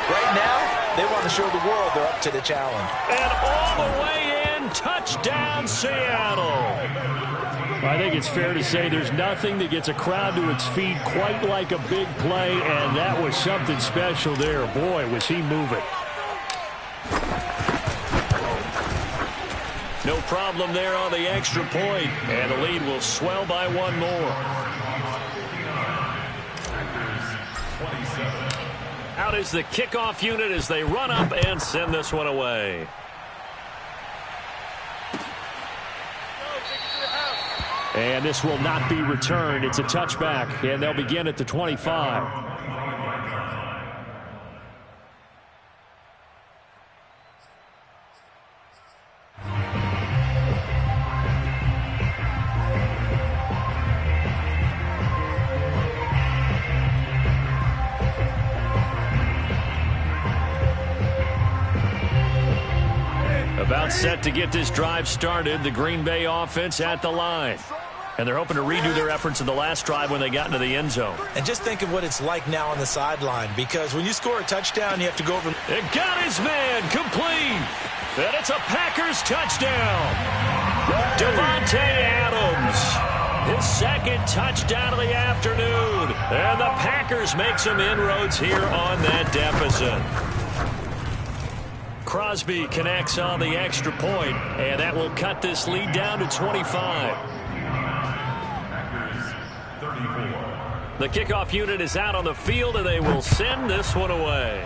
[SPEAKER 1] Right now, they want to show the world they're up to the challenge.
[SPEAKER 2] And all the way in, touchdown Seattle.
[SPEAKER 5] I think it's fair to say there's nothing that gets a crowd to its feet quite like a big play, and that was something special there. Boy, was he moving.
[SPEAKER 2] No problem there on the extra point, and the lead will swell by one more. Out is the kickoff unit as they run up and send this one away.
[SPEAKER 5] And this will not be returned. It's a touchback, and they'll begin at the 25.
[SPEAKER 2] About set to get this drive started. The Green Bay offense at the line. And they're hoping to redo their efforts in the last drive when they got into the end zone.
[SPEAKER 1] And just think of what it's like now on the sideline, because when you score a touchdown, you have to go over.
[SPEAKER 2] It got his man complete. And it's a Packers touchdown. Davante Adams, his second touchdown of the afternoon. And the Packers make some inroads here on that deficit. Crosby connects on the extra point, and that will cut this lead down to 25. The kickoff unit is out on the field, and they will send this one away.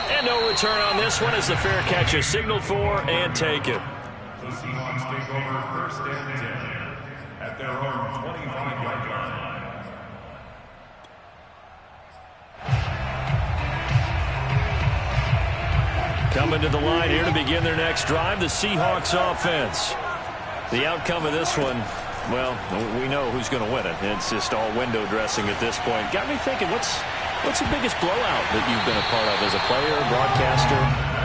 [SPEAKER 2] And no return on this one as the fair catch is signaled for and taken.
[SPEAKER 4] The Seahawks take over first and 10 at their own 25-yard line.
[SPEAKER 2] Coming to the line here to begin their next drive, the Seahawks offense. The outcome of this one, well, we know who's going to win it. It's just all window dressing at this point. Got me thinking, what's the biggest blowout that you've been a part of as a player, broadcaster?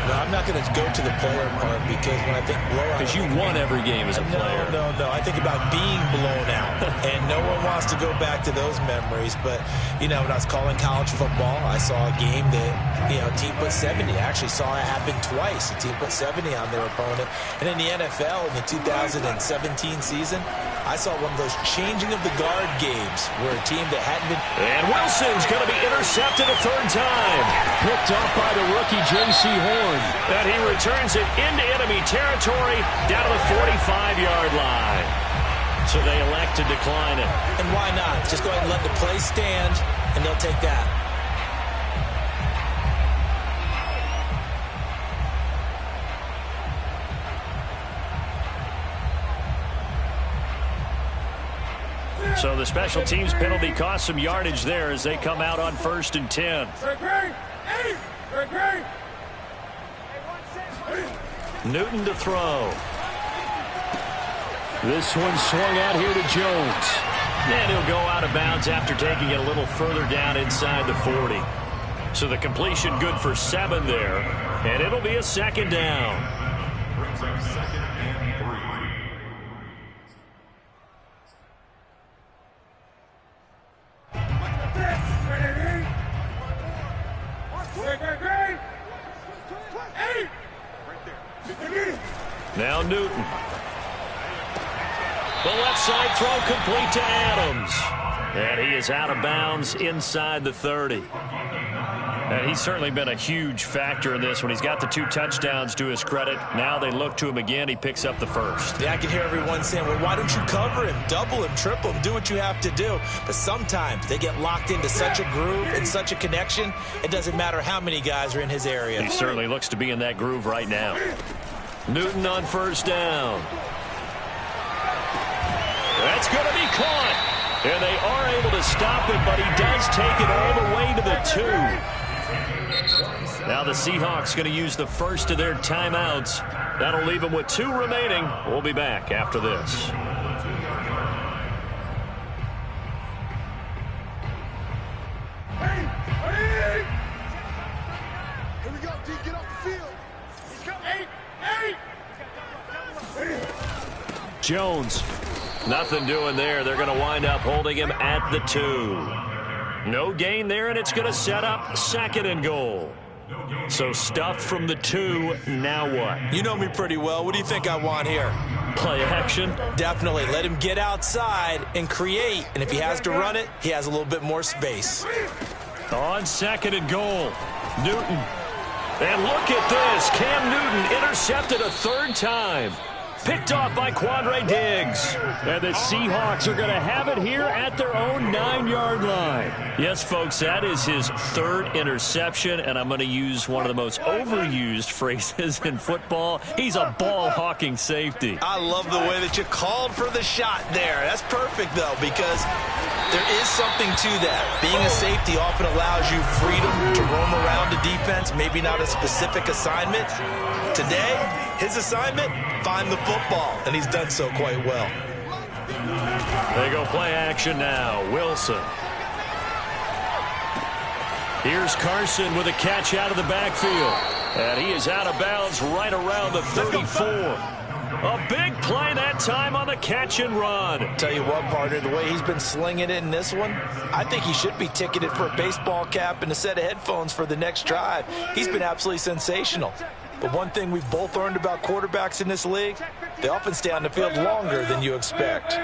[SPEAKER 1] No, I'm not going to go to the player part, because when I think blowout...
[SPEAKER 2] Because you won every game as a player.
[SPEAKER 1] No. I think about being blown out. And no one wants to go back to those memories. But, you know, when I was calling college football, I saw a game that, you know, a team put 70. I actually saw it happen twice. A team put 70 on their opponent. And in the NFL, in the 2017 season, I saw one of those changing of the guard games where a team that hadn't been...
[SPEAKER 2] And Wilson's going to be intercepted a third time.
[SPEAKER 5] Picked off by the rookie J.C. Horn.
[SPEAKER 2] And he returns it into enemy territory down to the 45-yard line. So they elect to decline it.
[SPEAKER 1] And why not? Just go ahead and let the play stand, and they'll take that.
[SPEAKER 2] So the special teams penalty cost some yardage there as they come out on 1st and 10. Newton to throw. This one swung out here to Jones. And he'll go out of bounds after taking it a little further down inside the 40. So the completion good for 7 there. And it'll be a second down.
[SPEAKER 4] Brings up second and 3.
[SPEAKER 2] Now Newton. The left side throw complete to Adams. And he is out of bounds inside the 30. And he's certainly been a huge factor in this one. He's got the 2 touchdowns to his credit. Now they look to him again. He picks up the first.
[SPEAKER 1] Yeah, I can hear everyone saying, well, why don't you cover him, double him, triple him, do what you have to do. But sometimes they get locked into such a groove and such a connection, it doesn't matter how many guys are in his area.
[SPEAKER 2] He certainly looks to be in that groove right now. Newton on 1st down. That's going to be caught. And they are able to stop it, but he does take it all the way to the 2. Now the Seahawks going to use the first of their timeouts. That'll leave them with 2 remaining. We'll be back after this.
[SPEAKER 3] Here we go, D. Get off the field. He's coming. 8.
[SPEAKER 2] Jones. Nothing doing there. They're going to wind up holding him at the 2. No gain there, and it's going to set up 2nd and goal. So stuffed from the 2. Now what?
[SPEAKER 1] You know me pretty well. What do you think I want here?
[SPEAKER 2] Play action?
[SPEAKER 1] Definitely. Let him get outside and create. And if he has to run it, he has a little bit more space.
[SPEAKER 2] On 2nd and goal. Newton. And look at this. Cam Newton intercepted a 3rd time. Picked off by Quandre Diggs.
[SPEAKER 5] And the Seahawks are going to have it here at their own 9-yard line.
[SPEAKER 2] Yes, folks, that is his 3rd interception, and I'm going to use one of the most overused phrases in football. He's a ball-hawking safety.
[SPEAKER 1] I love the way that you called for the shot there. That's perfect, though, because there is something to that. Being a safety often allows you freedom to roam around the defense, maybe not a specific assignment. Today, his assignment, find the football, and he's done so quite well.
[SPEAKER 2] They go play action now. Wilson. Here's Carson with a catch out of the backfield. And he is out of bounds right around the 34. A big play that time on the catch and run.
[SPEAKER 1] Tell you what, partner, the way he's been slinging it in this one, I think he should be ticketed for a baseball cap and a set of headphones for the next drive. He's been absolutely sensational. But one thing we've both learned about quarterbacks in this league, they often stay on the field longer than you expect.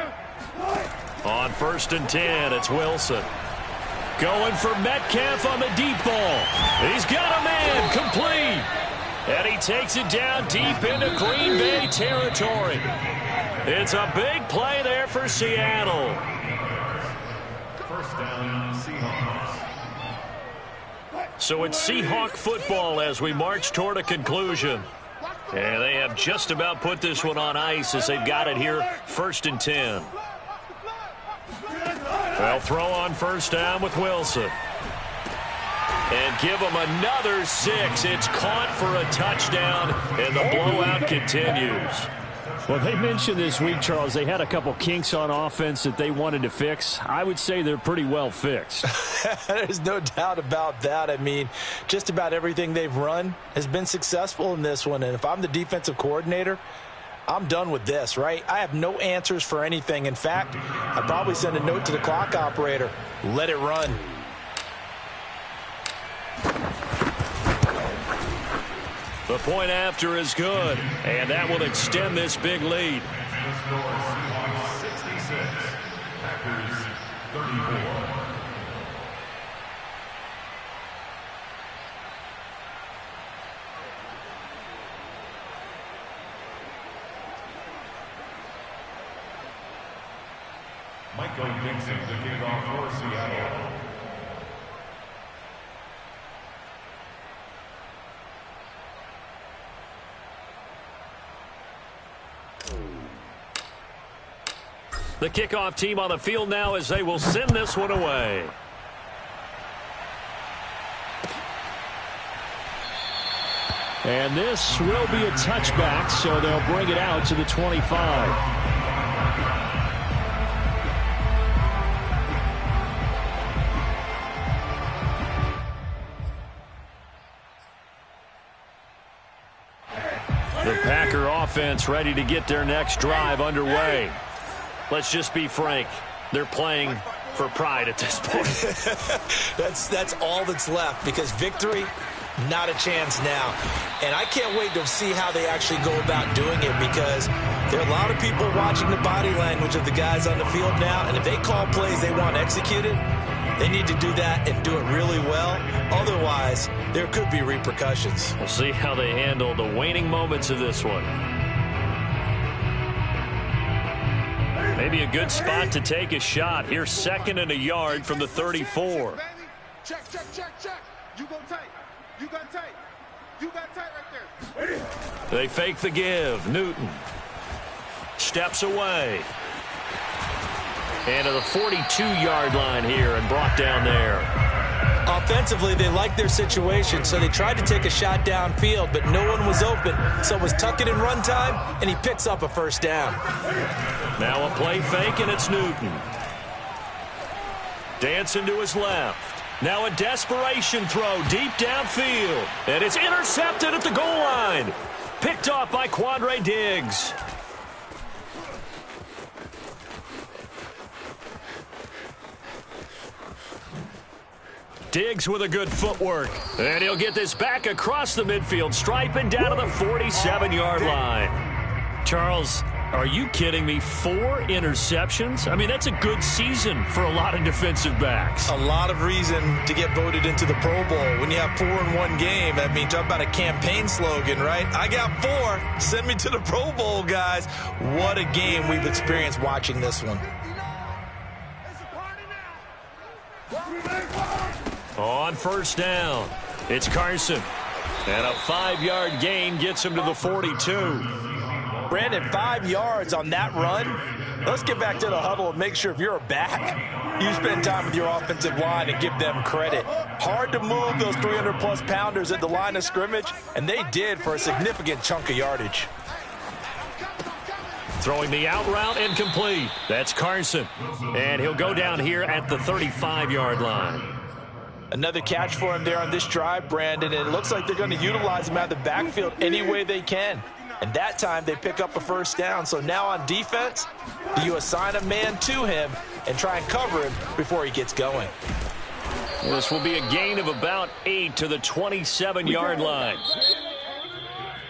[SPEAKER 2] On 1st and 10, it's Wilson. Going for Metcalf on the deep ball. He's got a man, complete. And he takes it down deep into Green Bay territory. It's a big play there for Seattle.
[SPEAKER 4] First down, Seahawks.
[SPEAKER 2] So it's Seahawk football as we march toward a conclusion. And they have just about put this one on ice as they've got it here, 1st and 10. They'll throw on 1st down with Wilson. And give them another 6. It's caught for a touchdown, and the blowout continues.
[SPEAKER 5] Well, they mentioned this week, Charles, they had a couple kinks on offense that they wanted to fix. I would say they're pretty well fixed.
[SPEAKER 1] There's no doubt about that. I mean, just about everything they've run has been successful in this one. And if I'm the defensive coordinator, I'm done with this, right? I have no answers for anything. In fact, I'd probably send a note to the clock operator. Let it run.
[SPEAKER 2] The point after is good, and that will extend this big lead.
[SPEAKER 4] The score is Seahawks 66, Packers 34. Michael Dixon to kick off for Seattle.
[SPEAKER 2] The kickoff team on the field now as they will send this one away.
[SPEAKER 5] And this will be a touchback, so they'll bring it out to the 25.
[SPEAKER 2] The Packer offense ready to get their next drive underway. Let's just be frank. They're playing for pride at this point.
[SPEAKER 1] That's all that's left, because victory, not a chance now. And I can't wait to see how they actually go about doing it, because there are a lot of people watching the body language of the guys on the field now, and if they call plays they want executed, they need to do that and do it really well. Otherwise, there could be repercussions.
[SPEAKER 2] We'll see how they handle the waning moments of this one. Maybe a good spot to take a shot. Here's 2nd and a yard from the 34.
[SPEAKER 3] Check. You go tight. You got tight. You got tight right there.
[SPEAKER 2] They fake the give. Newton steps away. And to the 42-yard line here and brought down there.
[SPEAKER 1] Offensively, they like their situation, so they tried to take a shot downfield, but no one was open. So it was tuck it in run time, and he picks up a 1st down.
[SPEAKER 2] Now a play fake, and it's Newton. Dancing to his left. Now a desperation throw deep downfield. And it's intercepted at the goal line. Picked off by Quandre Diggs. Diggs with a good footwork. And he'll get this back across the midfield stripe and down to the 47-yard line. Charles, are you kidding me? 4 interceptions? I mean, that's a good season for a lot of defensive backs.
[SPEAKER 1] A lot of reason to get voted into the Pro Bowl. When you have 4 in one game, I mean, talk about a campaign slogan, right? I got 4. Send me to the Pro Bowl, guys. What a game we've experienced watching this one.
[SPEAKER 2] On 1st down, it's Carson. And a 5-yard gain gets him to the 42.
[SPEAKER 1] Brandon, 5 yards on that run. Let's get back to the huddle and make sure if you're a back, you spend time with your offensive line and give them credit. Hard to move those 300-plus pounders at the line of scrimmage, and they did for a significant chunk of yardage.
[SPEAKER 2] Throwing the out route and complete. That's Carson. And he'll go down here at the 35-yard line.
[SPEAKER 1] Another catch for him there on this drive, Brandon, and it looks like they're going to utilize him out of the backfield any way they can. And that time they pick up a first down. So now on defense, do you assign a man to him and try and cover him before he gets going?
[SPEAKER 2] This will be a gain of about 8 to the 27-yard line.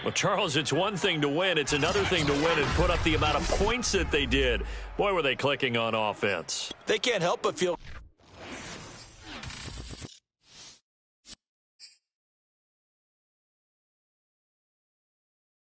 [SPEAKER 2] Well, Charles, it's one thing to win. It's another thing to win and put up the amount of points that they did. Boy, were they clicking on offense.
[SPEAKER 1] They can't help but feel